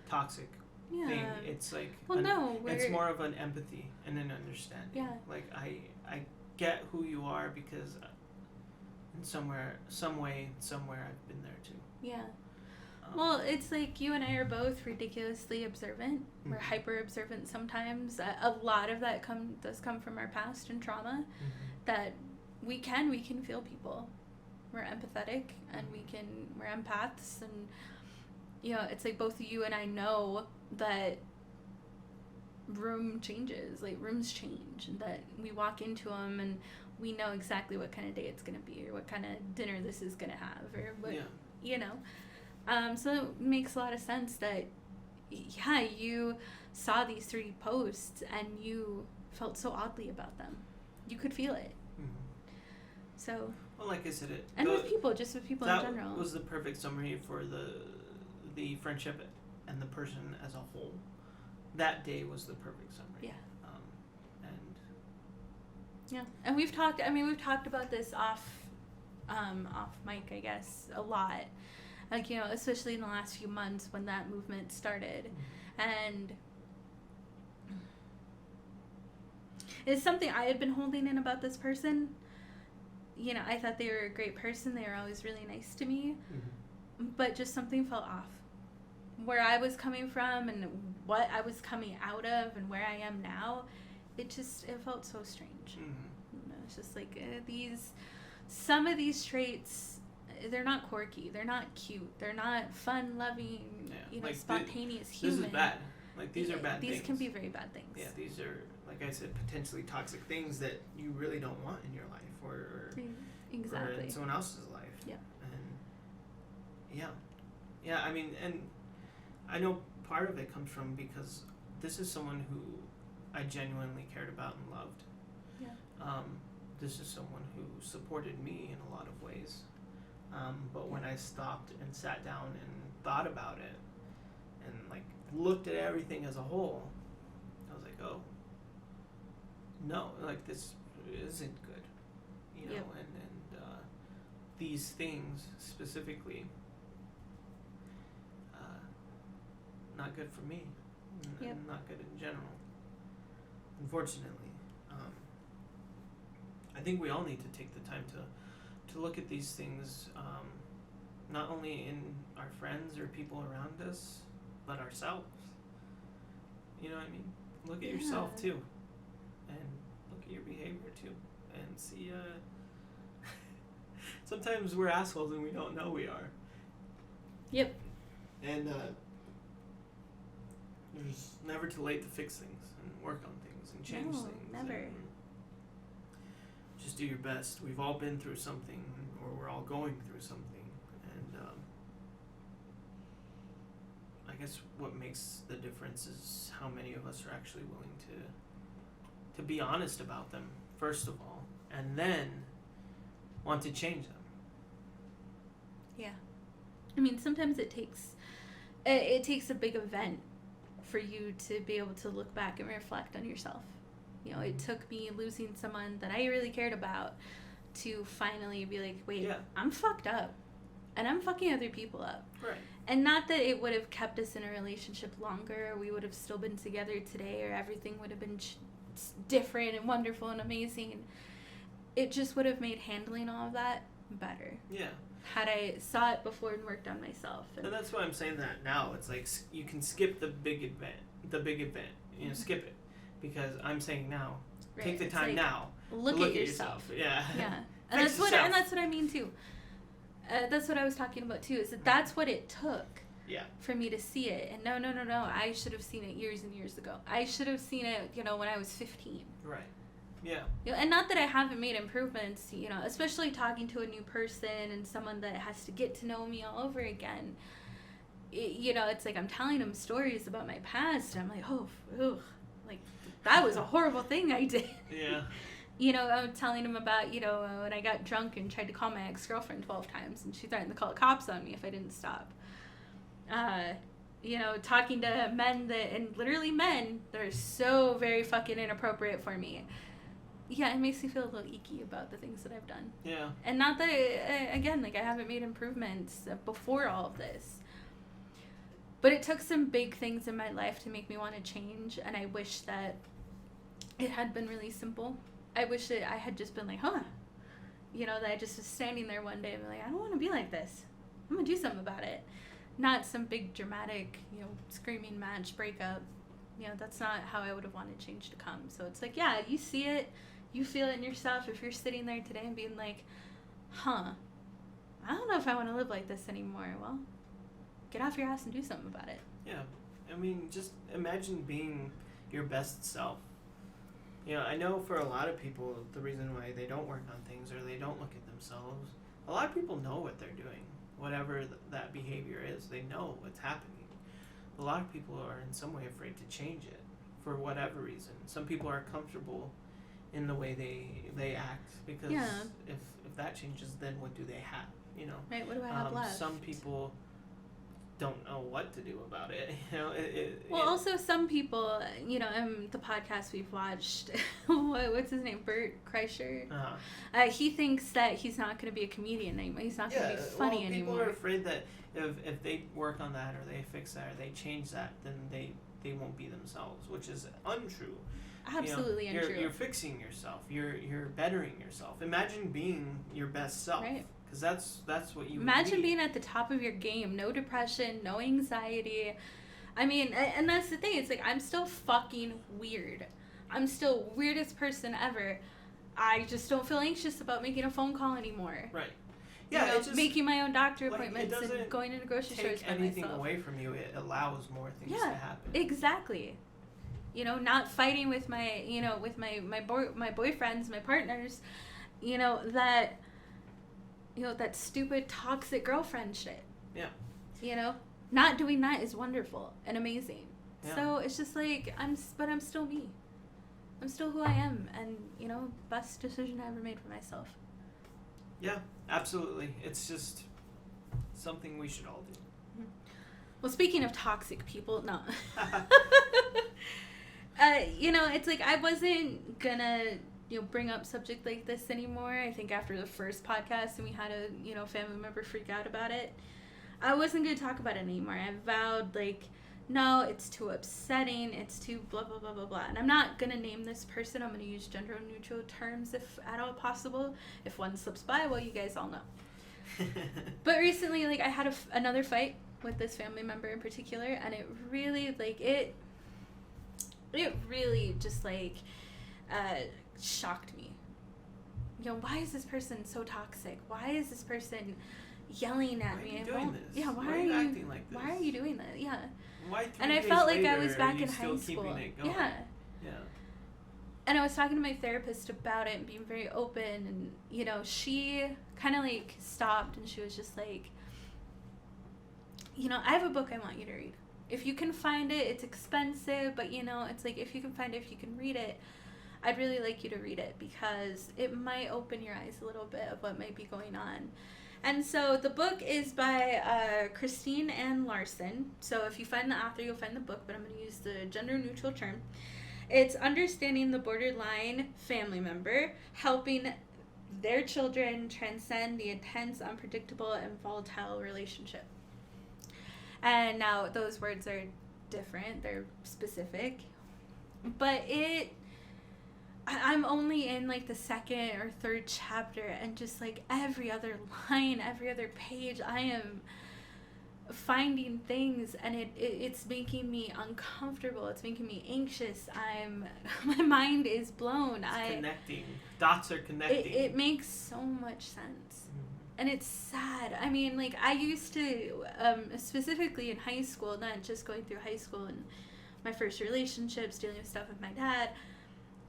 toxic thing. It's like it's more of an empathy and an understanding. Yeah. Like I get who you are because in some way, somewhere I've been there too. Yeah. Well, it's like you and I are both ridiculously observant. Mm-hmm. We're hyper observant sometimes. A lot of that does come from our past and trauma. Mm-hmm. That we can feel people. We're empathetic, and we're empaths, and it's like both you and I know that rooms change, and that we walk into them and we know exactly what kind of day it's gonna be, or what kind of dinner this is gonna have, or what so it makes a lot of sense that you saw these 3 posts and you felt so oddly about them. You could feel it. Mm-hmm. So well, like I said, with people in general. That was the perfect summary for the friendship and the person as a whole. That day was the perfect summary. Yeah. And we've talked about this off mic, I guess, a lot. Like, especially in the last few months when that movement started. Mm-hmm. And it's something I had been holding in about this person. I thought they were a great person. They were always really nice to me. Mm-hmm. But just something felt off. Where I was coming from and what I was coming out of and where I am now, it felt so strange. Mm-hmm. It's just like some of these traits, they're not quirky, they're not cute, they're not fun loving, like spontaneous human. This is bad. Like these are bad things. These can be very bad things. Yeah, these are, like I said, potentially toxic things that you really don't want in your life or in someone else's life. Yeah. And yeah, I mean, and I know part of it comes from because this is someone who I genuinely cared about and loved. Yeah. This is someone who supported me in a lot of ways. But when I stopped and sat down and thought about it and like looked at everything as a whole, I was like, oh, no, like this isn't good, Yep. and these things specifically, not good for me, Yep. and not good in general, unfortunately. I think we all need to take the time to look at these things, not only in our friends or people around us, but ourselves. You know what I mean? Look at yourself too, and look at your behavior too, and see. Sometimes we're assholes and we don't know we are. Yep. And there's never too late to fix things and work on things and change things. Never. And just do your best. We've all been through something, or we're all going through something, and I guess what makes the difference is how many of us are actually willing to be honest about them, first of all, and then want to change them. Yeah. I mean, sometimes it takes a big event for you to be able to look back and reflect on yourself. You know, it took me losing someone that I really cared about to finally be like, wait, I'm fucked up. And I'm fucking other people up. Right. And not that it would have kept us in a relationship longer, or we would have still been together today, or everything would have been different and wonderful and amazing. It just would have made handling all of that better. Yeah. Had I saw it before and worked on myself. And that's why I'm saying that now. It's like you can skip the big event. You know, skip it. Because I'm saying now, take the time now. Look at yourself. Yeah. Yeah. And that's what I mean too. That's what I was talking about too, is that's what it took for me to see it. And no, I should have seen it years and years ago. I should have seen it, when I was 15. Right. Yeah. And not that I haven't made improvements, especially talking to a new person and someone that has to get to know me all over again. It's like I'm telling them stories about my past, and I'm like, oh, like, that was a horrible thing I did. Yeah. I'm telling him about, when I got drunk and tried to call my ex-girlfriend 12 times, and she threatened to call the cops on me if I didn't stop. Talking to men literally men that are so very fucking inappropriate for me. Yeah, it makes me feel a little icky about the things that I've done. Yeah. And not that, I haven't made improvements before all of this. But it took some big things in my life to make me want to change, and I wish that it had been really simple. I wish that I had just been like, that I just was standing there one day and be like, I don't want to be like this. I'm going to do something about it. Not some big dramatic, screaming match breakup. That's not how I would have wanted change to come. So it's like, yeah, you see it, you feel it in yourself. If you're sitting there today and being like, I don't know if I want to live like this anymore. Well, get off your ass and do something about it. Yeah. I mean, just imagine being your best self. I know for a lot of people, the reason why they don't work on things or they don't look at themselves, a lot of people know what they're doing. Whatever that behavior is, they know what's happening. A lot of people are in some way afraid to change it for whatever reason. Some people are comfortable in the way they act because if that changes, then what do they have? Right, what do I have left? Some people don't know what to do about it. Also some people, the podcast we've watched, what's his name, Bert Kreischer? He thinks that he's not going to be a comedian anymore. He's not going to be funny anymore. People are afraid that if they work on that or they fix that or they change that, then they won't be themselves, which is untrue. Absolutely untrue. You're fixing yourself. You're bettering yourself. Imagine being your best self. Right. Because that's what you imagine being at the top of your game. No depression, no anxiety. I mean, and that's the thing. It's like, I'm still fucking weird. I'm still weirdest person ever. I just don't feel anxious about making a phone call anymore. Right. Yeah, making my own doctor appointments and going into grocery stores by myself. Take anything away from you. It allows more things to happen. Exactly. Not fighting with my, with my boyfriends, my partners, that stupid toxic girlfriend shit. Yeah. Not doing that is wonderful and amazing. Yeah. So it's just like, I'm still me. I'm still who I am, and, best decision I ever made for myself. Yeah, absolutely. It's just something we should all do. Mm-hmm. Well, speaking of toxic people, no. It's like, I wasn't gonna, bring up subject like this anymore. I think after the first podcast and we had a, family member freak out about it, I wasn't gonna talk about it anymore. I vowed, like, no, it's too upsetting, it's too blah, blah, blah, blah, blah. And I'm not gonna name this person. I'm gonna use gender-neutral terms if at all possible. If one slips by, well, you guys all know. But recently, like, I had another fight with this family member in particular, and it really, like, it really just, like, shocked me. Why is this person so toxic? Why is this person yelling at me? Why are you doing this? Yeah, why are you acting like this? Why are you doing that? Yeah. Why and I felt like I was back in high school. Yeah. Yeah. And I was talking to my therapist about it and being very open, and she kind of like stopped and she was just like, I have a book I want you to read. If you can find it, it's expensive, but it's like, if you can find it, if you can read it, I'd really like you to read it because it might open your eyes a little bit of what might be going on. And so the book is by Christine Ann Larson. So if you find the author, you'll find the book, but I'm going to use the gender-neutral term. It's understanding the borderline family member, helping their children transcend the intense, unpredictable, and volatile relationship. And now those words are different, they're specific, but I'm only in like the second or third chapter, and just like every other line, every other page, I am finding things, and it's making me uncomfortable. It's making me anxious. My mind is blown. It's connecting. Dots are connecting. It makes so much sense. And it's sad. I mean, like, I used to, specifically in high school, not just going through high school and my first relationships, dealing with stuff with my dad,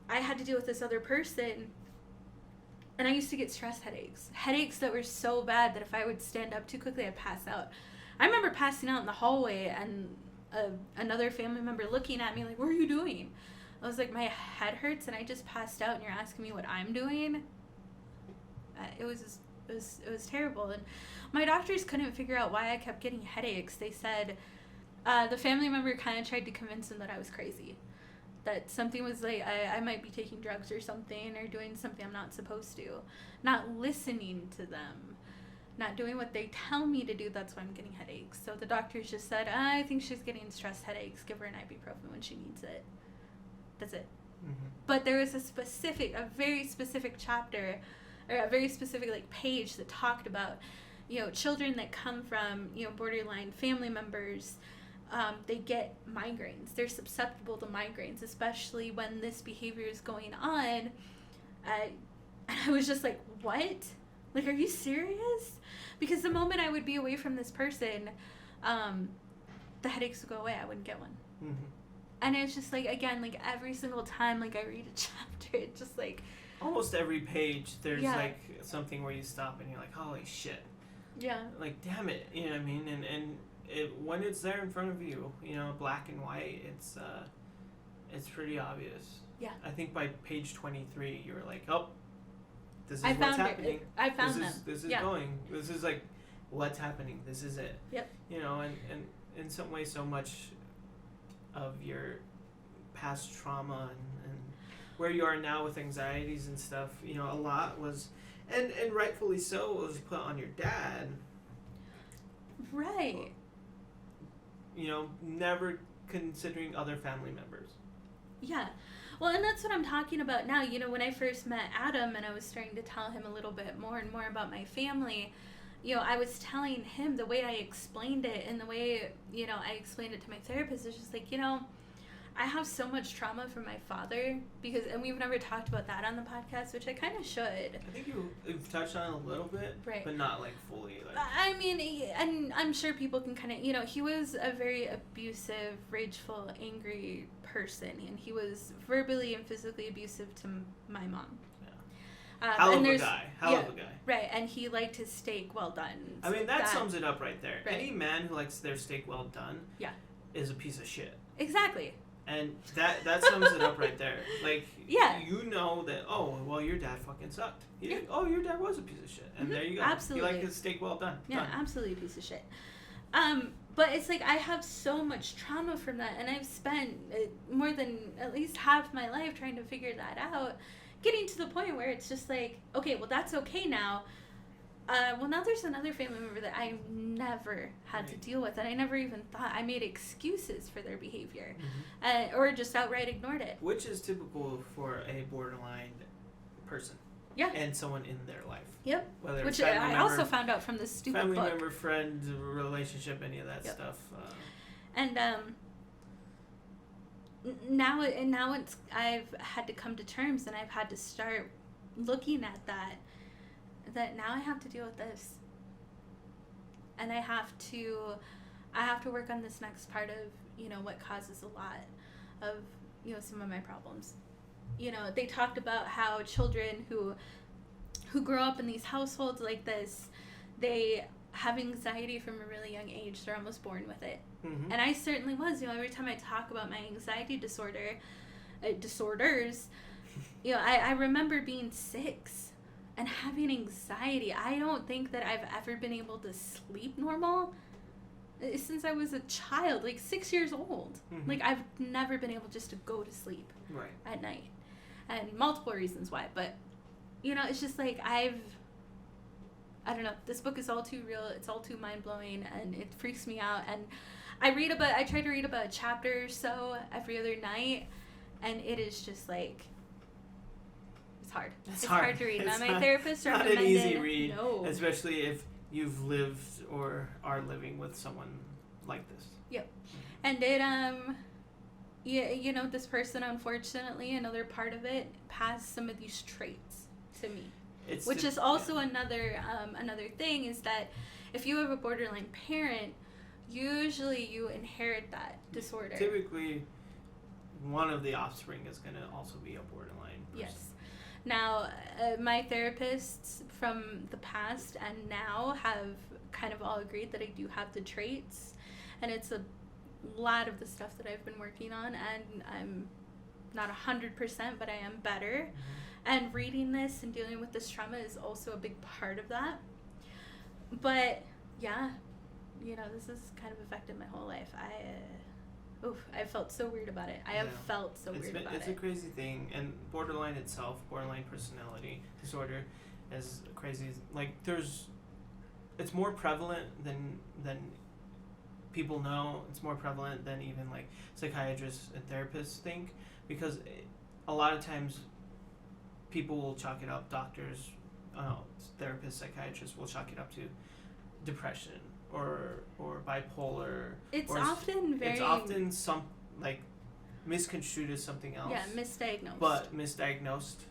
I had to deal with this other person, and I used to get stress headaches. Headaches that were so bad that if I would stand up too quickly, I'd pass out. I remember passing out in the hallway, and another family member looking at me like, "What are you doing?" I was like, "My head hurts, and I just passed out, and you're asking me what I'm doing?" It was terrible, and my doctors couldn't figure out why I kept getting headaches. They said the family member kind of tried to convince them that I was crazy, that something was like I might be taking drugs or something, or doing something I'm not supposed to, not listening to them, not doing what they tell me to do. That's why I'm getting headaches. So the doctors just said, "I think she's getting stress headaches. Give her an ibuprofen when she needs it." That's it. Mm-hmm. But there was a very specific chapter, or a very specific like page that talked about, children that come from, borderline family members. They get migraines. They're susceptible to migraines, especially when this behavior is going on. And I was just like, what? Like, are you serious? Because the moment I would be away from this person, the headaches would go away. I wouldn't get one. Mm-hmm. And it's just like, again, like every single time like I read a chapter, it's just like... Almost every page, there's like something where you stop and you're like, holy shit. Yeah. Like, damn it. You know what I mean? And when it's there in front of you, black and white, it's pretty obvious. Yeah. I think by page 23, you were like, oh, this is what's happening. I found them. This is going. This is like what's happening. This is it. Yep. And in some ways, so much of your past trauma and where you are now with anxieties and stuff, a lot was, and rightfully so, was put on your dad. Right. Never considering other family members. Yeah. Well, and that's what I'm talking about now. When I first met Adam and I was starting to tell him a little bit more and more about my family, I was telling him the way I explained it, and the way, I explained it to my therapist is just like, I have so much trauma from my father, and we've never talked about that on the podcast, which I kind of should. I think you've touched on it a little bit, right, but not like fully. I mean, and I'm sure people can kind of, he was a very abusive, rageful, angry person, and he was verbally and physically abusive to my mom. Hell of a guy. Right, and he liked his steak well done. I mean, that sums it up right there. Right. Any man who likes their steak well done is a piece of shit. Exactly. And that sums it up right there. Like, you know that, oh, well, your dad fucking sucked. Oh, your dad was a piece of shit. And there you go. Absolutely. You like his steak well done. Yeah, done. Absolutely a piece of shit. But it's like I have so much trauma from that, and I've spent more than at least half my life trying to figure that out, getting to the point where it's just like, okay, well, that's okay now. Well, now there's another family member that I never had to deal with, and I never even thought. I made excuses for their behavior, or just outright ignored it. Which is typical for a borderline person. Yeah. And someone in their life. Yep. Whether Which I also found out from this stupid family book. Member, friend, relationship, any of that stuff. And now it's I've had to come to terms, and I've had to start looking at that now I have to deal with this, and I have to work on this next part of what causes a lot of some of my problems. They talked about how children who grow up in these households like this, they have anxiety from a really young age. They're almost born with it. Mm-hmm. And I certainly was. Every time I talk about my anxiety disorders, I remember being 6 and having anxiety. I don't think that I've ever been able to sleep normal since I was a child, like 6 years old. Mm-hmm. Like, I've never been able just to go to sleep at night. And multiple reasons why. But, you know, it's just like I don't know. This book is all too real. It's all too mind-blowing, and it freaks me out. And I try to read about a chapter or so every other night, and it is just like, it's hard. It's hard to read. It's my therapist recommended. Not an easy read, no. Especially if you've lived or are living with someone like this. Yep. And it yeah, you know, this person, unfortunately, another part of it, passed some of these traits to me. Which is also another thing, is that if you have a borderline parent, usually you inherit that disorder. Typically, one of the offspring is going to also be a borderline person. Yes. Now, my therapists from the past and now have kind of all agreed that I do have the traits, and it's a lot of the stuff that I've been working on, and I'm not 100%, but I am better. Mm-hmm. And reading this and dealing with this trauma is also a big part of that. But yeah, you know, this has kind of affected my whole life. I felt so weird about it. I have felt so weird about it. It's a crazy thing, and borderline itself, borderline personality disorder, is crazy. Like, it's more prevalent than people know. It's more prevalent than even like psychiatrists and therapists think, because a lot of times people will chalk it up, doctors, therapists, psychiatrists will chalk it up to depression or bipolar. It's often some like misconstrued as something else. Yeah, misdiagnosed. But misdiagnosed,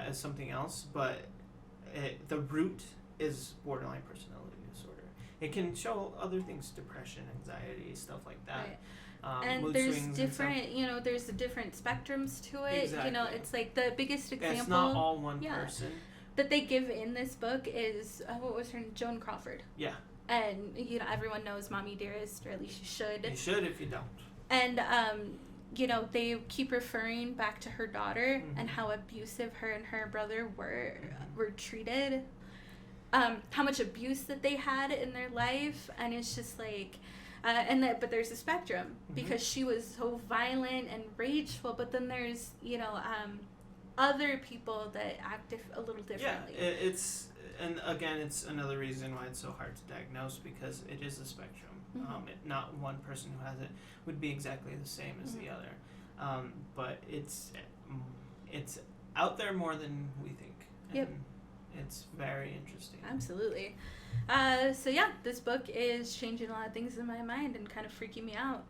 as something else. But the root is borderline personality disorder. It can show other things: depression, anxiety, stuff like that. Right. And there's different, there's the different spectrums to it. Exactly. You know, it's like the biggest example. It's not all one person. That they give in this book is, what was her name? Joan Crawford. Yeah. And, everyone knows Mommy Dearest, or at least you should. You should if you don't. And, they keep referring back to her daughter, mm-hmm. and how abusive her and her brother were treated. How much abuse that they had in their life. And it's just like, but there's a spectrum, mm-hmm. because she was so violent and rageful, but then there's, other people that act a little differently. Yeah, it's another reason why it's so hard to diagnose, because it is a spectrum. Mm-hmm. Not one person who has it would be exactly the same as mm-hmm. the other. But it's out there more than we think. And yep. It's very interesting. Absolutely. So yeah, this book is changing a lot of things in my mind and kind of freaking me out.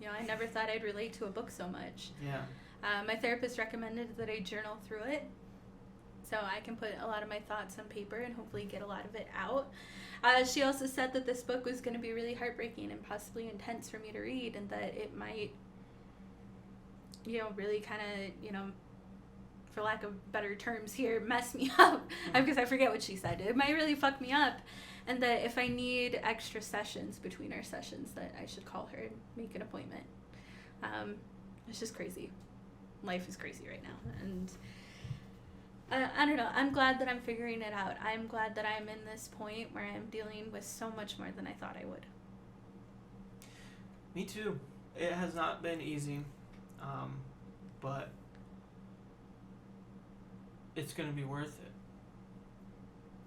I never thought I'd relate to a book so much. Yeah. My therapist recommended that I journal through it, so I can put a lot of my thoughts on paper and hopefully get a lot of it out. She also said that this book was going to be really heartbreaking and possibly intense for me to read, and that it might, really kind of, for lack of better terms here, mess me up, because I forget what she said. It might really fuck me up, and that if I need extra sessions between our sessions, that I should call her and make an appointment. It's just crazy. Life is crazy right now, and I don't know. I'm glad that I'm figuring it out. I'm glad that I'm in this point where I'm dealing with so much more than I thought I would. Me too. It has not been easy, but it's going to be worth it.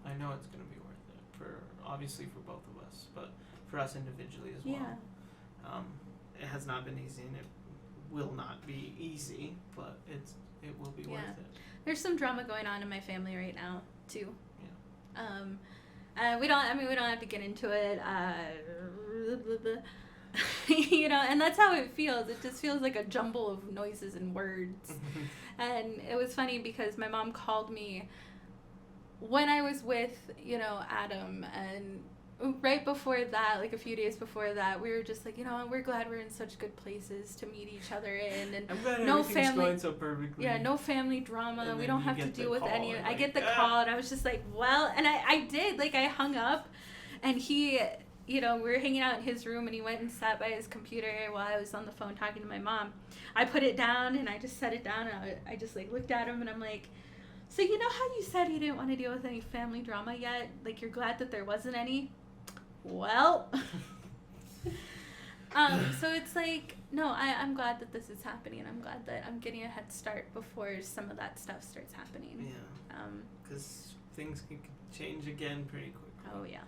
I know it's going to be worth it, obviously for both of us, but for us individually as well. Yeah. It has not been easy, and it will not be easy, but it will be worth it. There's some drama going on in my family right now too. Yeah. We don't have to get into it. And that's how it feels. It just feels like a jumble of noises and words. And it was funny because my mom called me when I was with, Adam, and right before that, like a few days before that, we were just like, we're glad we're in such good places to meet each other in, and I'm glad no family going so perfectly. Yeah, no family drama. We don't have to deal with any. I get the like, call, and I was just like, well, and I did. Like, I hung up, and he, we were hanging out in his room, and he went and sat by his computer while I was on the phone talking to my mom. I put it down, and I just set it down, and I just like looked at him, and I'm like, So you know how you said you didn't want to deal with any family drama yet? Like, you're glad that there wasn't any? Well, so it's like, no, I'm glad that this is happening. I'm glad that I'm getting a head start before some of that stuff starts happening. Yeah. Because things can change again pretty quickly. Oh, yeah.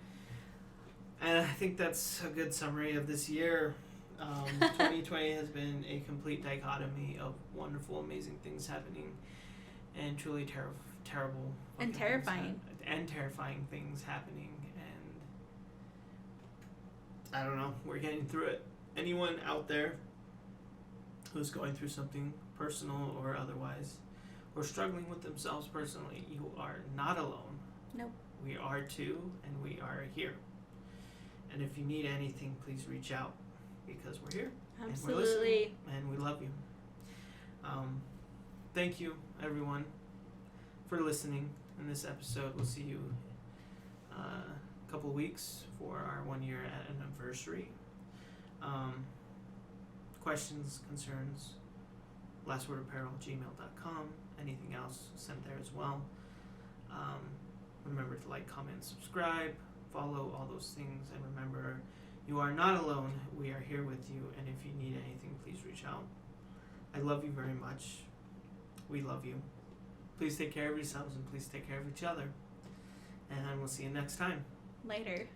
And I think that's a good summary of this year. 2020 has been a complete dichotomy of wonderful, amazing things happening, and truly terrible and terrifying things happening. And I don't know, we're getting through it. Anyone out there who's going through something personal or otherwise, or struggling with themselves personally, you are not alone. Nope. We are too, and we are here. And if you need anything, please reach out, because we're here. Absolutely. And we're listening, and we love you. Thank you, everyone, for listening in this episode. We'll see you a couple weeks for our 1 year anniversary. Questions, concerns, lastwordapparel@gmail.com. Anything else, send there as well. Remember to like, comment, subscribe, follow, all those things. And remember, you are not alone. We are here with you. And if you need anything, please reach out. I love you very much. We love you. Please take care of yourselves, and please take care of each other. And we'll see you next time. Later.